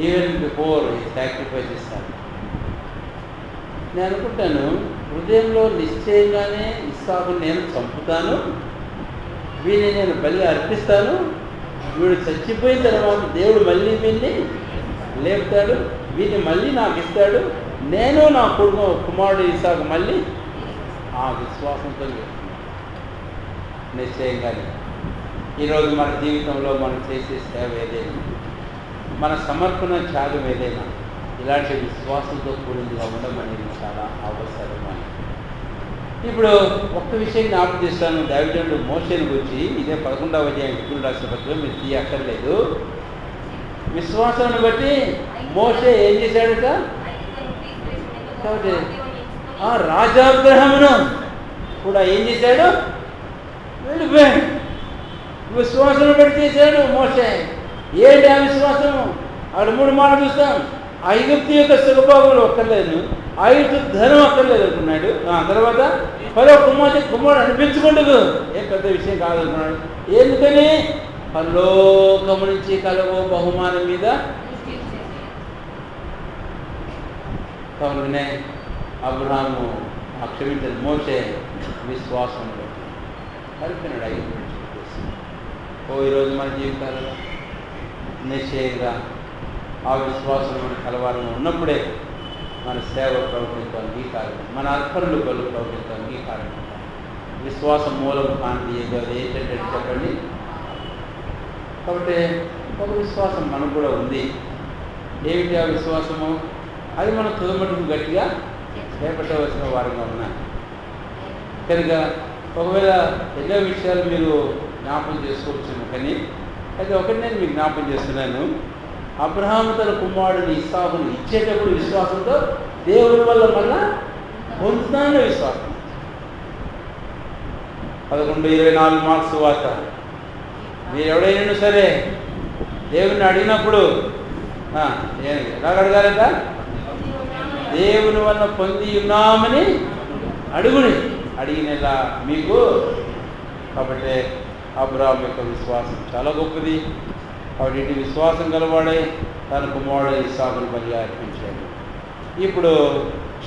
ఈవెన్ బిఫోర్ ఈ సాక్రిఫైస్ ఇస్తాను. నేను అనుకుంటాను, హృదయంలో నిశ్చయంగానే ఇస్సాకుని నేను చంపుతాను, వీడిని నేను బలి అర్పిస్తాను, వీడు చచ్చిపోయిన తర్వాత దేవుడు మళ్ళీ వీడిని లేపుతాడు, వీడిని మళ్ళీ నాకు ఇస్తాడు, నేను నా కుమారుడు ఇస్సాకు మళ్ళీ ఆ విశ్వాసంతో నిశ్చయంగానే. ఈరోజు మన జీవితంలో మనం చేసే సేవ ఏదైనా, మన సమర్పణ త్యాగం ఏదైనా ఇలాంటి విశ్వాసంతో కూడిందిగా ఉండడం అనేది చాలా అవసరమని. ఇప్పుడు ఒక్క విషయం జ్ఞాపకం చేస్తాను. దావీదు మోషేను గురించి, ఇదే 11వ అధ్యాయం హిబ్రీ రాసిన పత్రికలో మీరు తీయక్కర్లేదు. విశ్వాసాన్ని బట్టి మోషే ఏం చేశాడట? కాబట్టి రాజాగ్రహమును కూడా ఏం చేశాడు? వెళ్ళిపోయాడు. విశ్వాసం బట్టి చేశాడు మోషే. ఏంటి ఆ విశ్వాసము? అక్కడ 3 మాటలు చూస్తాం. ఐగుప్తు యొక్క సుఖభోగములు ఒక్కర్లేదు, ఐగుప్తు ధనం అక్కర్లేదు అనుకున్నాడు. తర్వాత మరో కుమారుడు అనిపించుకుంటూ ఏం పెద్ద విషయం కాదనుకున్నాడు. ఎందుకని? పరలోకము నుంచి కలవో బహుమానం మీద. కాబట్టి అబ్రహాము క్షమించదు, మోషే విశ్వాసంలో కలిపినాడు ఐగుప్తు నుంచి. ఈరోజు మన జీవితాలలో నిశ్చయంగా ఆ విశ్వాసం మన కలవాలని ఉన్నప్పుడే మన సేవ ప్రవర్తించే అంగీకారం, మన అర్పణలు బలు ప్రవర్తించే అంగీకారం. విశ్వాసం మూలం కాంతి ఏదో ఏంటంటే చెప్పండి. కాబట్టి ఒక విశ్వాసం మనకు కూడా ఉంది. ఏమిటి ఆ విశ్వాసము? అది మనం తుదమటుకు గట్టిగా చేపట్టవలసిన వారంగా ఉన్నాయి. కనుక ఒకవేళ ఎన్నో విషయాలు మీరు జ్ఞాపకం చేసుకోవచ్చు, కానీ అయితే ఒకటి నేను మీకు జ్ఞాపకం చేస్తున్నాను. అబ్రహాము తన కుమారుడిని ఇస్సాకును ఇచ్చేటప్పుడు విశ్వాసంతో దేవుడి వల్ల మళ్ళా పొందుతానన్న విశ్వాసం. 11:24 మార్క్స్ వార్త. మీరు ఎవడైనా సరే దేవుని అడిగినప్పుడు ఎలా అడగాలంట? దేవుని వల్ల పొంది ఉన్నామని అడుగుని, అడిగినలా మీకు. కాబట్టి అబ్రహాము యొక్క విశ్వాసం చాలా గొప్పది. కాబట్టి ఇటు విశ్వాసం కలవాడే తన కుమారుడు ఇస్సాకును బలిగా అర్పించాడు. ఇప్పుడు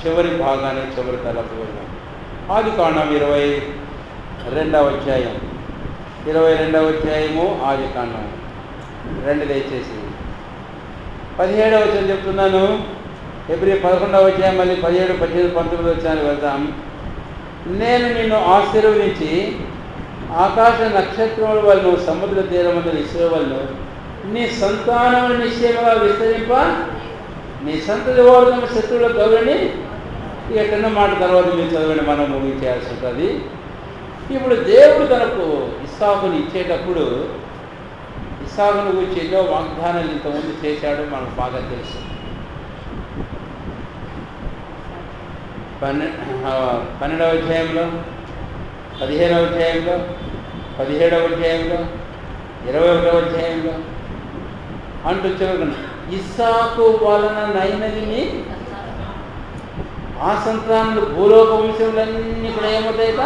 చివరి భాగాన్ని చివరి తలపు వెళ్దాం. ఆదికాండం 22వ అధ్యాయం. 22వ అధ్యాయము ఆదికాండం 2 దయచేసి 17వ వచనం చెప్తున్నాను. ఫిబ్రవరి 11వ అధ్యాయం మళ్ళీ 17, 18, 19 వచ్చాను వెళ్దాం. నేను నిన్ను ఆశీర్వదించి ఆకాశ నక్షత్రముల వలన సముద్ర తీరమందు ఇసుక వలన నీ సంతానము నిశ్చయముగా విస్తరింప, నీ సంతతి వారు తమ శత్రువుల గౌరని. ఎక్కడన్న మాట తర్వాత మీరు చదవండి, మనం ముగించేయాల్సి ఉంటుంది. ఇప్పుడు దేవుడు తనకు ఇస్సాకుని ఇచ్చేటప్పుడు ఇస్సాకును గురించి ఎన్నో వాగ్దానాలు ఇంతకుముందు చేశాడు, మనకు బాగా తెలుసు. 12వ అధ్యాయంలో, 15వ అధ్యాయంలో, 17వ అధ్యాయంలో, 21వ అధ్యాయంలో అంటూ చివరికి ఇస్సాకు వలన నైనదిని ఆ సంతానాలు భూలోక వంశములన్నీ కూడా ఏమవుతాయిట?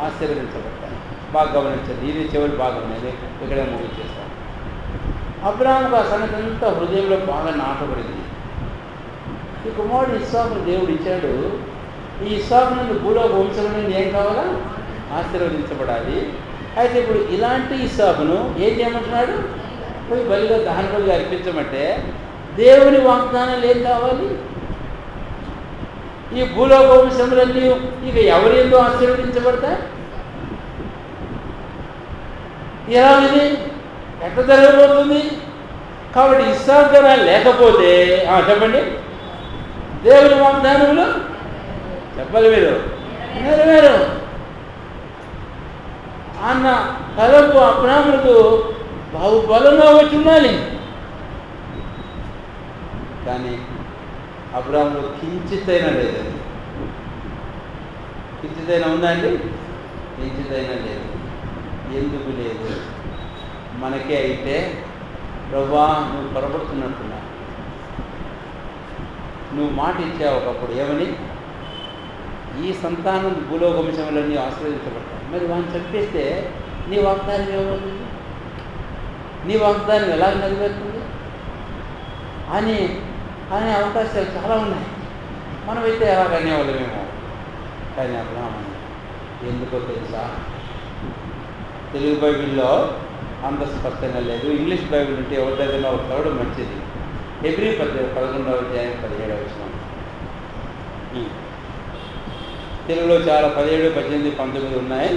ఆశీర్వదించబడతాయి. బాగా గమనించండి, ఇది చివరి భాగం. నేను ఇక్కడే ముగించేస్తాను. అబ్రహాముకు ఆ సంగతి అంతా హృదయంలో బాగా నాటబడింది. ఈ కుమారుడు ఇస్సాకును దేవుడు ఇచ్చాడు. ఈ ఇస్సాకు నుండి భూలోక వంశం నుండి ఏం కావాలా? ఆశీర్వదించబడాలి. అయితే ఇప్పుడు ఇలాంటి ఇస్సాకును ఏం చేయమంటున్నాడు? పోయి బలిగా దహన బలిగా అర్పించమంటే దేవుని వాగ్దానాలు ఏం కావాలి? ఈ భూలోక వంశములన్నీ ఇక ఎవరి ఎందు ఆశీర్వదించబడతాయి? ఎలా ఉంది? ఎట్లా జరగబోతుంది? కాబట్టి ఇస్సాకు లేకపోతే చెప్పండి, దేవుని వాగ్దానములు చెప్పాలి మీరు నెరవేరు అన్న తలంపు అబ్రహాములకు బహుబలంగా వచ్చి ఉండాలి. కానీ అబ్రహాములో కించితైనా లేదండి. కించితైనా ఉందా అండి? కించితైనా లేదు. ఎందుకు లేదు? మనకే అయితే ప్రభువా నువ్వు పొరపడుతున్నట్టున్నా, నువ్వు మాట ఇచ్చావు ఒకప్పుడు ఏమని? ఈ సంతానం భూలోక వంశములన్నీ ఆశీర్వదించబడతాయి. మరి వాడిని చంపేస్తే నీ వాగ్దానం ఏమవుతుంది? నీ వాగ్దానం ఎలా నెరవేరుతుంది అనే అవకాశాలు చాలా ఉన్నాయి. మనమైతే ఎలాగనే వాళ్ళమేమో. కానీ అబ్రహాము ఎందుకో తెలుసా? తెలుగు బైబిల్లో అంత స్పష్టంగా లేదు. ఇంగ్లీష్ బైబిల్ ఉంటే ఎవరి దగ్గర ఒక చదవడం మంచిది. ఫిబ్రవరి 11వ అధ్యాయం 17వ వచనం. తెలుగులో చాలా 17, 18, 19 ఉన్నాయి.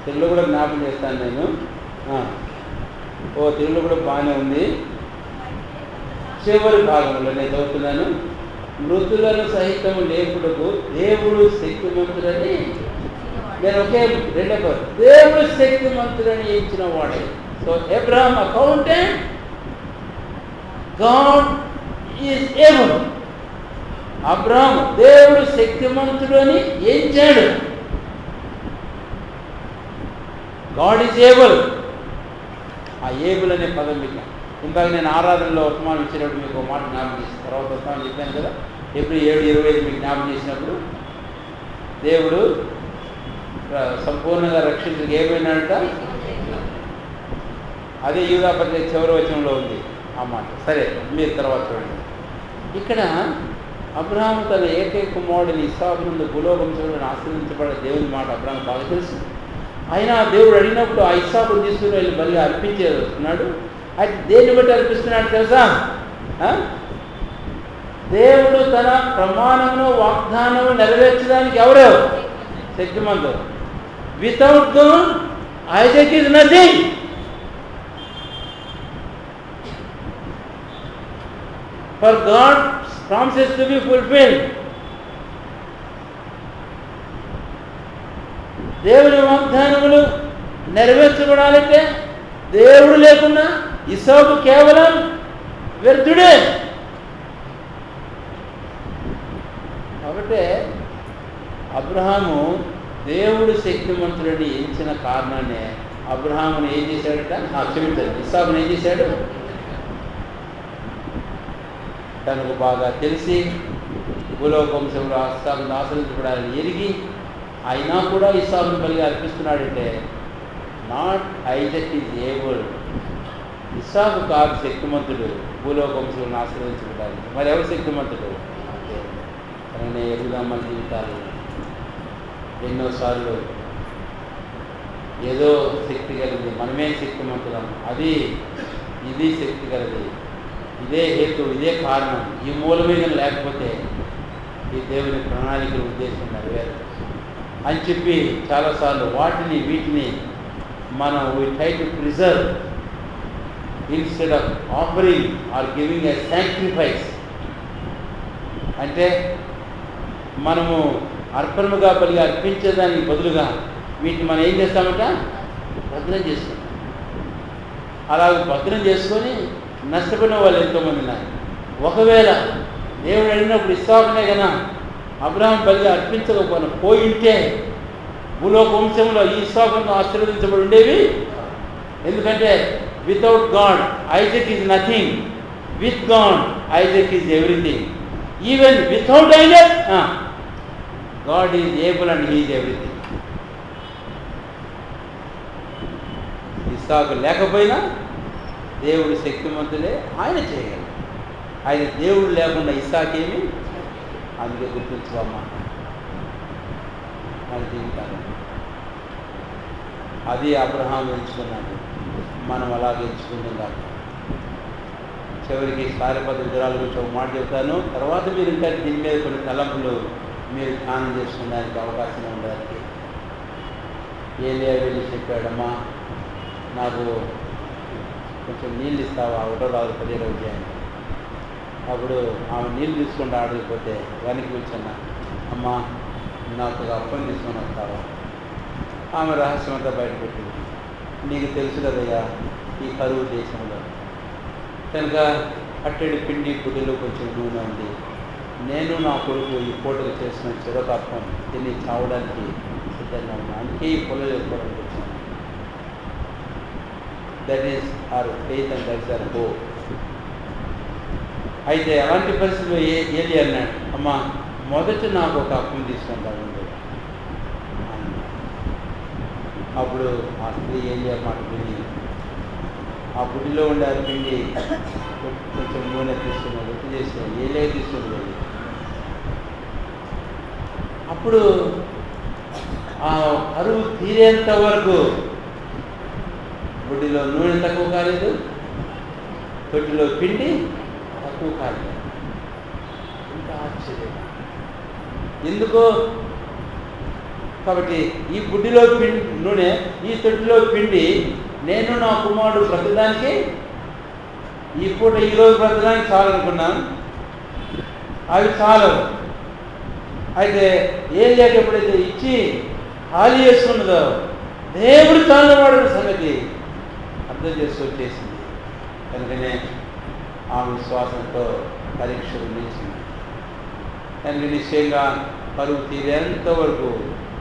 తెలుగులో కూడా జ్ఞాపకం చేస్తాను నేను. తెలుగులో కూడా బాగానే ఉంది. చివరి భాగంలో నేను చదువుతున్నాను. మృతులను సహితము లేపుటకు దేవుడు శక్తిమంతుడని. నేను ఒకే రెండో దేవుడు శక్తిమంతుడని ఇచ్చిన వాడే. So Abraham accountant, God is able. అబ్రహాం దేవుడు శక్తిమంతుడు అని ఎంచాడు. God is able. ఆ ఏబుల్ అనే పదం మీకు ఇందాక నేను ఆరాధనలో ఉపమానం ఇచ్చినప్పుడు మీకు మాట జ్ఞాపకం చేసిన తర్వాత వస్తామని చెప్పాను కదా. ఎప్పుడు 7:25 మీకు జ్ఞాపకం చేసినప్పుడు దేవుడు సంపూర్ణంగా రక్షించడానికి ఏమైనాడంట. అదే యూదా పత్రిక చివరి వచనంలో ఉంది ఆ మాట. సరే, మీరు తర్వాత చూడండి. ఇక్కడ అబ్రహాము తన ఏకైక కుమారుడిని ఇస్సాకు నుండి భూలోకంలో ఆశ్రయించబడే దేవుని మాట అబ్రహాము బాగా తెలుసు. అయినా దేవుడు అడిగినప్పుడు ఆ ఇస్సాకును తీసుకుని వెళ్ళి బలి అర్పించేస్తున్నాడు. అయితే దేన్ని బట్టి అర్పిస్తున్నాడు తెలుసా? దేవుడు తన ప్రమాణమును వాగ్దానము నెరవేర్చడానికి ఎవరు శక్తిమంతుడు. Without God Isaac is nothing. For God's promises to be fulfilled, దేవుని వాగ్దానములు నెరవేర్చబడాలంటే దేవుడు లేకుండా ఇస్సాకు కేవలం వ్యర్థుడే. కాబట్టి అబ్రహాము దేవుడు శక్తిమంతుడిని ఎంచిన కారణాన్ని అబ్రహాముని ఏం చేశాడట? క్షమించండి, ఇస్సాకుని ఏం చేశాడు? తనకు బాగా తెలిసి భూలోకంశంలో ఇస్సాకును ఆశ్రయించబడాలని ఎరిగి అయినా కూడా ఇస్సాకును బలిగా అర్పిస్తున్నాడంటే నాట్ ఐజాక్ ఈజ్ ఏబుల్. ఇస్సాకు కాదు శక్తిమంతుడు భూలోకంశంలో ఆశ్రయించబడాలి. మరి ఎవరు శక్తిమంతుడు? కానీ ఎదుగుదాం మన జీవితాలు ఎన్నోసార్లు ఏదో శక్తి కలిగింది, మనమే శక్తిమంతులం, అది ఇది శక్తి కలిగి, ఇదే హేతు, ఇదే కారణం, ఈ మూలమే లేకపోతే ఈ దేవుని ప్రణాళికల ఉద్దేశం నెరవేరు అని చెప్పి చాలాసార్లు వీటిని మనం we try to preserve instead of offering or giving a sacrifice. అంటే మనము అర్పణముగా బలిగా అర్పించేదానికి బదులుగా వీటిని మనం ఏం చేస్తామంట? భద్రం చేసుకుంటాం. అలాగ భద్రం చేసుకొని నష్టపోయిన వాళ్ళు ఎంతోమంది ఉన్నారు. ఒకవేళ దేవుడు అడిగినప్పుడు ఇస్సాకునే కన్నా అబ్రహాం బలిగా పోయింటే భూలోక వంశంలో ఈ ఇస్సాకును ఆశీర్వదించబడి ఉండేవి. ఎందుకంటే without God Isaac is nothing, with God Isaac is everything. Even without Isaac God is able and he is everything. ఇస్సాకు లేకపోయినా దేవుడు శక్తిమంతులే, ఆయన చేయగలరు. ఆయన దేవుడు లేకుండా ఇస్సాకేమి. అందుకే గుర్తుంచుకోమ్మా మన జీవితాలు. అది అబ్రహాం ఎంచుకున్నాడు, మనం అలాగే ఎంచుకుందాం కాదు. చివరికి కార్యపద్ధ వివరాల గురించి ఒక మాట చెప్తాను, తర్వాత మీరు ఇంకా దీని మీద కొన్ని తలంపులు మీరు ధ్యానం చేసుకునేదానికి అవకాశం ఉండడానికి. ఏలియా వెళ్ళి చెప్పాడమ్మా, నాకు కొంచెం నీళ్ళు ఇస్తావా? 1:17 అధ్యాయం. అప్పుడు ఆమె నీళ్ళు తీసుకుంటూ ఆడకపోతే వెనక్కి కూర్చున్నా, అమ్మా నాకు ఒక అప్పని తీసుకొని వస్తావా? ఆమె రహస్యం అంతా బయటపెట్టింది. నీకు తెలుసు కదయ్యా, ఈ కరువు దేశంలో కనుక కట్టెడి పిండి గుడ్డలో కొంచెం నూనె ఉంది, నేను నా కొడుకు ఈ పూటకు చేసిన చెరొక అప్పం తిని చావడానికి సిద్ధంగా ఉన్నా, అందుకే ఈ పొలం చేసుకోవడానికి వచ్చాను. That is our faith and that is our hope. అయితే అలాంటి పరిస్థితుల్లో ఏలి అన్నాడు, అమ్మా మొదట నాకు ఒక అప్పం తీసుకుంటాను. అప్పుడు ఆ స్త్రీ ఏలియా మాట విని ఆ గుడిలో ఉండే ఆ పిండి కొంచెం నూనె తీసుకుని గుర్తు చేసి ఏలియా తీసుకుని అప్పుడు ఆ కరువు తీరేంత వరకు గుడిలో నూనె తక్కువ కాలేదు, తొట్టిలో పిండి తక్కువ కాలేదు. ఇంకా ఆశ్చర్యం ఎందుకో. కాబట్టి ఈ గుడ్డిలో పిండి నూనె, ఈ తొట్టిలో పిండి, నేను నా కుమారుడు బ్రతకడానికి, ఈ పూట ఈరోజు బ్రతకడానికి చాలనుకున్నాను, అవి చాలు. అయితే ఏం లేక ఎప్పుడైతే ఇచ్చి ఖాళీ చేసుకున్నదో దేవుడు చాలవాడు సంగతి అర్థం చేసి వచ్చేసింది. కనుకనే ఆ విశ్వాసంతో పరీక్షలు నిలిచింది. కనుక నిశ్చయంగా కరువు తీరేంత వరకు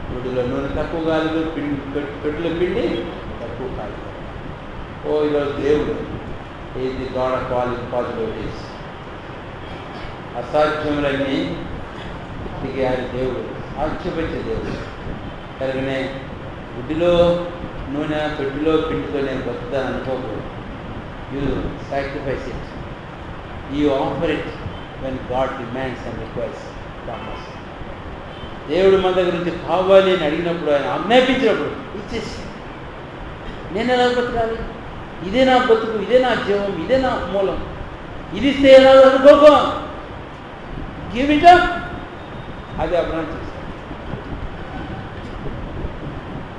గుడిలో నూనె తక్కువ కాలేదు, తొట్టిలో పిండి తక్కువ కాలేదు. ఈరోజు దేవుడు is the God of all impossibilities. అసాధ్యములన్నీ ఆయన దేవుడు, సాధ్యపరిచే దేవుడు. కనుకనే గుడ్డిలో నూనె పెట్టిలో పిండితో నేను బతుకుతాను అనుకోకూడదు. You sacrifice it, you offer it when God demands and requires from us. దేవుడు మన దగ్గర నుంచి కావాలి అని అడిగినప్పుడు, ఆయన ఆజ్ఞాపించినప్పుడు ఇచ్చేసి, నేను ఎలా బతకాలి, ఇదే నా బతుకు, ఇదే నా జీవం, ఇదే నా మూలం, ఇది ఇస్తే ఎలా అనుకోకో, గివ్ ఇట్ అప్. అది అబ్రహాము చేశాడు.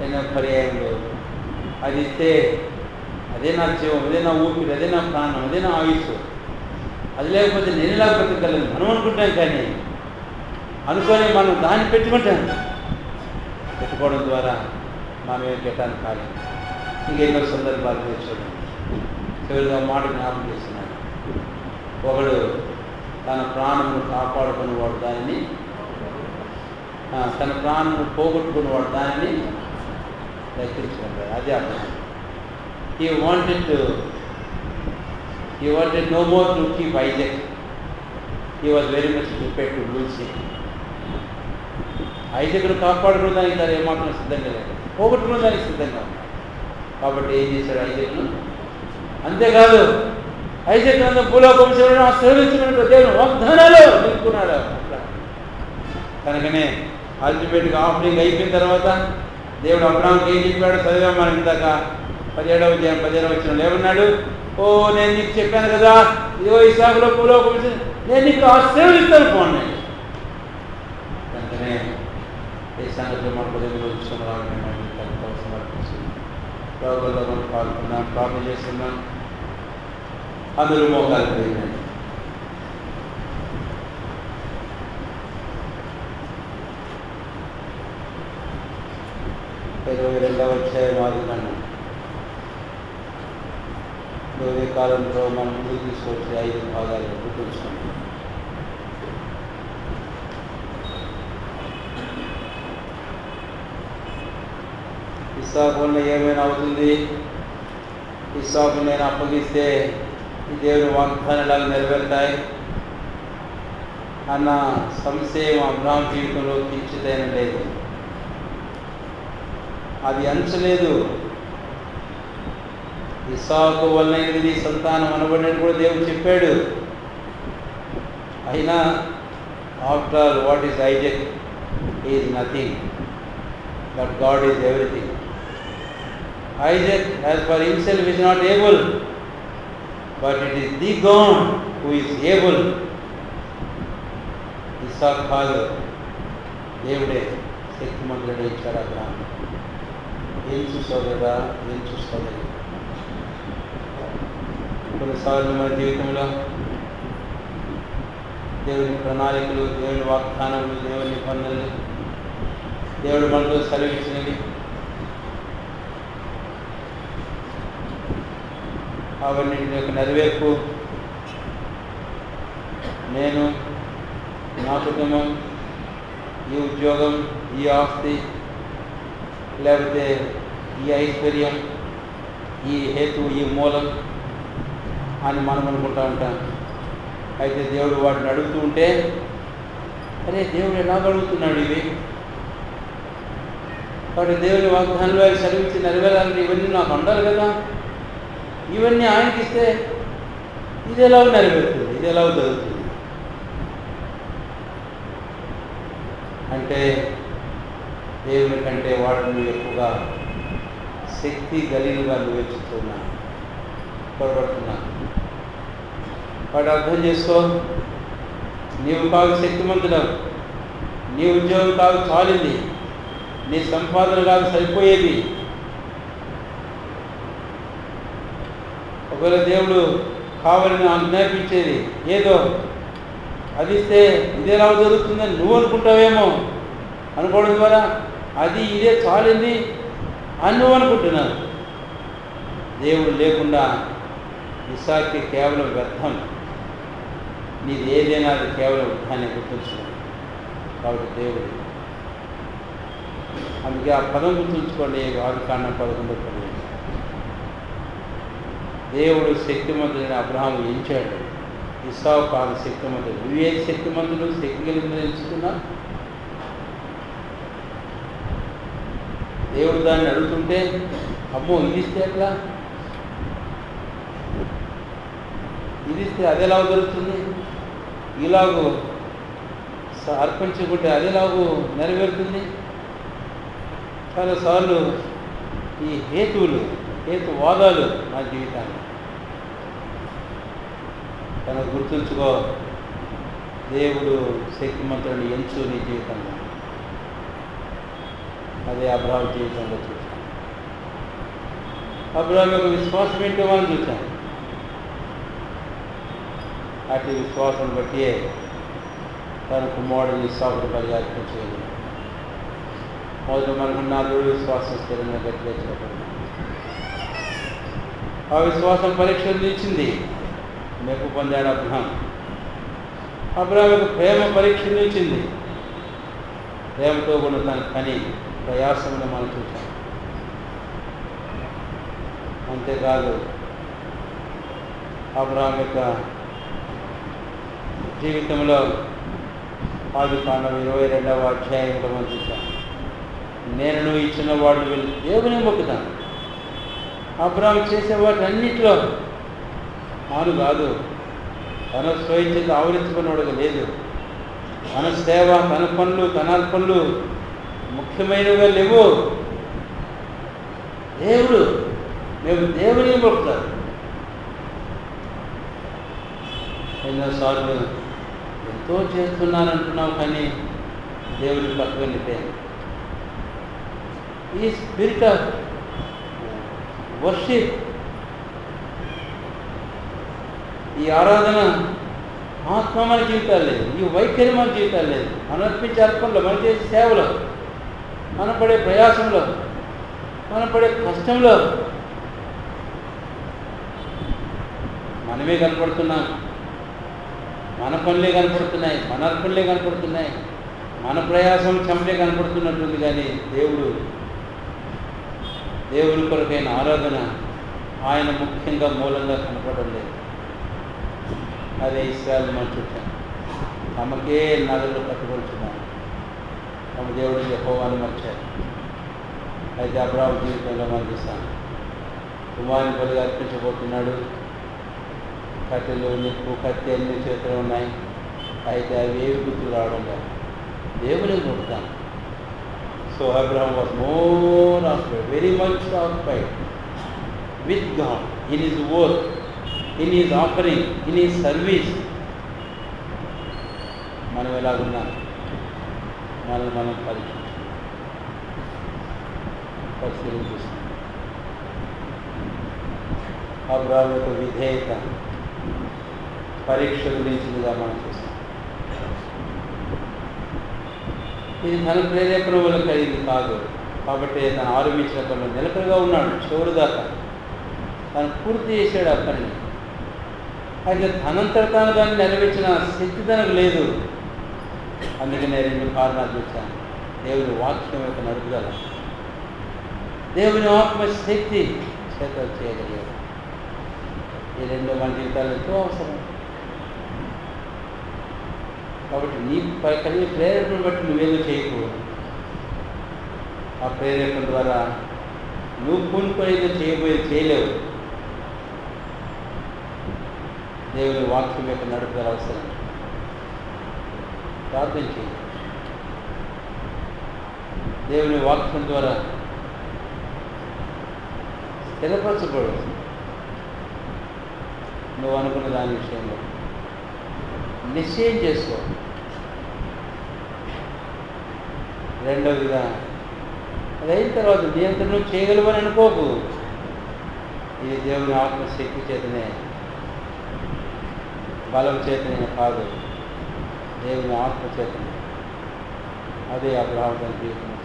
ఎన్నో పర్యాయంలో అది ఇస్తే అదే నా జీవం, అదే నా ఊపిరి, అదే నా ప్రాణం, అదే నా ఆయుష్, అది లేకపోతే నేను ఎలా బ్రతకగలను మనం అనుకుంటాం. కానీ అనుకొని మనం దాన్ని పెట్టుకోవడం ద్వారా మనం ఏం పెట్టడానికి కాలేదు. ఇంకెన్నో సందర్భాలు చూడండి. చివరిగా మాట జ్ఞాపకం చేస్తున్నాడు. ఒకడు తన ప్రాణమును కాపాడుకునేవాడు దానిని, తన ప్రాణమును పోగొట్టుకునేవాడు దానిని దక్కించుకుంటాడు. అదే అర్థం. He wanted no more to keep Isaac. He was very much prepared to lose him. ఐజాక్ను కాపాడుకునేదానికి తను ఏమాత్రం సిద్ధంగా లేదు, పోగొట్టుకునేదానికి సిద్ధంగా ఉన్నాడు. కాబట్టి ఏం చేశాడు ఐజాక్ను? అంతేకాదు, ఐజాక్ అంతా భూలోకం ఆశీర్వదించినట్టు దేవుడు వాగ్దానాలు నిలుపుకున్నాడు. కనుకనే అల్టిమేట్గా ఆఫరింగ్ అయిపోయిన తర్వాత దేవుడు అబ్రాహాముకి ఏం చెప్పాడు? చదివాం మనం ఇందాక 17వ అధ్యాయం 15వ వచనంలో ఏమన్నాడు? ఓ నేను నీకు చెప్పాను కదా, ఇదిగో ఇస్సాకులో భూలోకం నేను నీకు ఆశీర్వదిస్తాను పోండి. కనుకనే ఈ సంగతిలో మన హృదయంలో సమర్పించి ప్రభువులో మనం పాల్గొన్నాం, ప్రార్థన చేస్తున్నాం. అందరూ మోకాలు పోయిందండి. 22వ అధ్యాయం ఆదికాండం ఉదయ కాలంలో మనం ముందుకు తీసుకొచ్చి 5 భాగాలు గుర్తుంచుకుంటాం. ఇస్సాకు వల్ల ఏమైనా అవుతుంది, ఇస్సాకు నేను అప్పగిస్తే ఈ దేవుని వాగ్దానాలు నెరవేరుతాయి అన్న సంశయం అబ్రాహాం జీవితంలో కించితైన లేదు. అది అంచలేదు. ఇస్సాకు వల్లైనది సంతానం అనబడినట్టు కూడా దేవుడు చెప్పాడు. అయినా after all what is Isaac is nothing, but God is everything. Isaac as for himself is not able, but it is the God who is able. ఇస్సాకు కాదు, దేవుడే శక్తిమంతుడే ఇచ్చాడు అబ్రాహాం. ఏం చూసుకోగలరా, ఏం చూసుకోలేదు. కొన్నిసార్లు మన జీవితంలో దేవుని ప్రణాళికలు, దేవుని వాగ్దానాలు, దేవుని నిబంధనలు, దేవుడు మనతో సెలవిచ్చినవి అవన్నింటి యొక్క నెరవేర్పు నేను, నా కుటుంబం, ఈ ఉద్యోగం, ఈ ఆస్తి, లేకపోతే ఈ ఐశ్వర్యం, ఈ హేతు, ఈ మూలం అని మనం అనుకుంటూ ఉంటాం. అయితే దేవుడు వాటిని అడుగుతూ ఉంటే, అరే దేవుడు ఎలాగ అడుగుతున్నాడు ఇవి? కాబట్టి దేవుని వాగ్దానాలు ఆయన సెలవిచ్చి నెరవేరాలని ఇవన్నీ నాకు ఉండాలి కదా. ఇవన్నీ ఆయనకి ఇస్తే ఇది ఎలా నెరవేరుతుంది, ఇది ఎలా జరుగుతుంది అంటే దేవుని కంటే వాడిని ఎక్కువగా శక్తి గలీలుగా నువ్వెచ్చుతున్నా పొరపడుతున్నా. వాడు అర్థం చేసుకో, నీవు కాదు శక్తిమంతుడవు, నీ ఉద్యోగం కాదు చాలింది, నీ సంపాదన కాదు సరిపోయేది. ఒకవేళ దేవుడు కావాలని ఆజ్ఞాపించేది ఏదో అది ఇస్తే ఇదేలా జరుగుతుందని నువ్వు అనుకుంటావేమో, అనుకోవడం ద్వారా అది ఇదే చాలింది అని నువ్వు అనుకుంటున్నావు. దేవుడు లేకుండా ఇస్సాకుకి కేవలం వ్యర్థం, నీది ఏదైనా అది కేవలం వృద్ధాన్ని గుర్తుంచుకోండి. కాబట్టి దేవుడు, అందుకే ఆ పదం గుర్తుంచుకోండి. ఆదికాండం 11:15 దేవుడు శక్తిమంతుడైన అబ్రహాము ఎంచాడు. ఇస్సాకు కాదు శక్తిమంతుడు. నువ్వేది శక్తిమంతుడు, శక్తి కలిగిన ఎంచుకున్నా? దేవుడు దాన్ని అడుగుతుంటే అమ్మో ఇది ఇస్తే ఎట్లా, ఇది ఇస్తే అదేలా దొరుకుతుంది, ఇలాగూ అర్పించుకుంటే అదేలాగూ నెరవేరుతుంది. చాలాసార్లు ఈ హేతువాదాలు నా జీవితాన్ని తనకు గుర్తుంచుకో. దేవుడు శక్తిమంతుడిని ఎంచు నీ జీవితంలో. అదే అబ్రహాము జీవితంలో చూశాను. అబ్రహాము యొక్క విశ్వాసం ఏంటో మనం చూశాను. అటు విశ్వాసం బట్టి తన కుమారుడిని ఇస్సాకును బలిగా అర్పించగలిగాడు. మొదట మనకు నాలుగు విశ్వాసం స్థిరంగా గట్టిగా చెప్పబడింది. ఆ విశ్వాసం పరీక్షలు ఇచ్చింది. మెప్పు పొందాడు అబ్రహాము. అబ్రహాము యొక్క ప్రేమ పరీక్షలు ఇచ్చింది. ప్రేమతో కూడా తన పని ప్రయాసంలో మనం చూసాం. అంతేకాదు అబ్రహాము యొక్క జీవితంలో ఆదికాండం 22వ అధ్యాయంలో మనం చూసాం. నేను నువ్వు ఇచ్చిన వాడు వెళ్ళి దేవుని మొక్కుతాను. అబ్రహాము చేసే వాటి అన్నింటిలో ఆను కాదు, తన స్వయించేత ఆవరించుకున్నవాడుగా లేదు. తన సేవ, తన పనులు, తన అర్పణలు ముఖ్యమైనవిగా లేవు. దేవుడు, మేము దేవుని మొక్కుతారు. ఎన్నోసార్లు ఎంతో చేస్తున్నానంటున్నావు కానీ దేవుని పక్కన వెళ్ళిపోయాను. ఈ స్పిరిట్ ఆఫ్ వర్షిప్, ఈ ఆరాధన ఆత్మ మన జీవితాలు లేదు. ఈ వైఖరి మన జీవితాలు లేదు. మనం అర్పించే అర్పణలో, మనం చేసే సేవలో, మనం పడే ప్రయాసంలో, మనం పడే కష్టంలో మనమే కనపడుతున్నాం. మన పనులే కనపడుతున్నాయి, మన అర్పణలే కనపడుతున్నాయి, మన ప్రయాసం చెమటే కనపడుతున్నట్టుంది. కానీ దేవుని కొరకైన ఆరాధన ఆయన ముఖ్యంగా మూలంగా కనపడడం లేదు. అదే ఇస్రాయేలు మనం చూసాం. తమకే నగలు కట్టుకొచ్చున్నాను, తమ దేవుడు యెహోవాను మర్చారు. అయితే అబ్రహాము జీవితంలో మనం చూస్తాం. కుమారుని బలిగా అర్పించబోతున్నాడు. కట్టెలు, నిప్పు, కత్తి అన్ని చేతులు ఉన్నాయి. అయితే అవి ఏవి గుర్తుకు రావడం లేదు. దేవుని కొడతాను. So Abraham was more occupied, very much occupied with God in his work, in his offering, in his service. మనం ఎలాగున్నాం? మనం పరిశీలిస్తాం. అబ్రహాం యొక్క విధేయత పరీక్ష గురించిందిగా మనం చూస్తాం. ఇది తన ప్రేరేపణ వల్ల కలిగింది కాదు. కాబట్టి తను ఆరంభించిన పనులు నిలకడగా ఉన్నాడు చివరి దాకా. తను పూర్తి చేశాడు ఆ పనిని. అయితే తనంతట తాను దాన్ని నెరవేర్చిన శక్తి తనకు లేదు. అందుకనే 2 కారణాలు చూశాను. దేవుని వాక్యం యొక్క నడుపుదల, దేవుని ఆత్మ శక్తి చేత చేయగలిగాడు. ఈ 2 మన జీవితాలు ఎంతో అవసరం. కాబట్టి నీ కలిగే ప్రేరేపణ బట్టి నువ్వేదో చేయకూడదు. ఆ ప్రేరేపణ ద్వారా నువ్వు పూనుకొనేదో చేయలేవు. దేవుని వాక్యం యొక్క నడుపుదల అవసరం. ప్రార్థన చేయి. దేవుని వాక్యం ద్వారా స్థిరపరచకూడదు నువ్వు అనుకున్న దాని విషయంలో. నిశ్చయం చేసుకో. రెండవదిగా అది అయిన తర్వాత నియంత్రణ చేయగలవని అనుకోకు. ఇది దేవుని ఆత్మశక్తి చేతనే, బలం చేతనే కాదు, దేవుని ఆత్మ చేతనే. అదే అబ్రహాము జీవితం.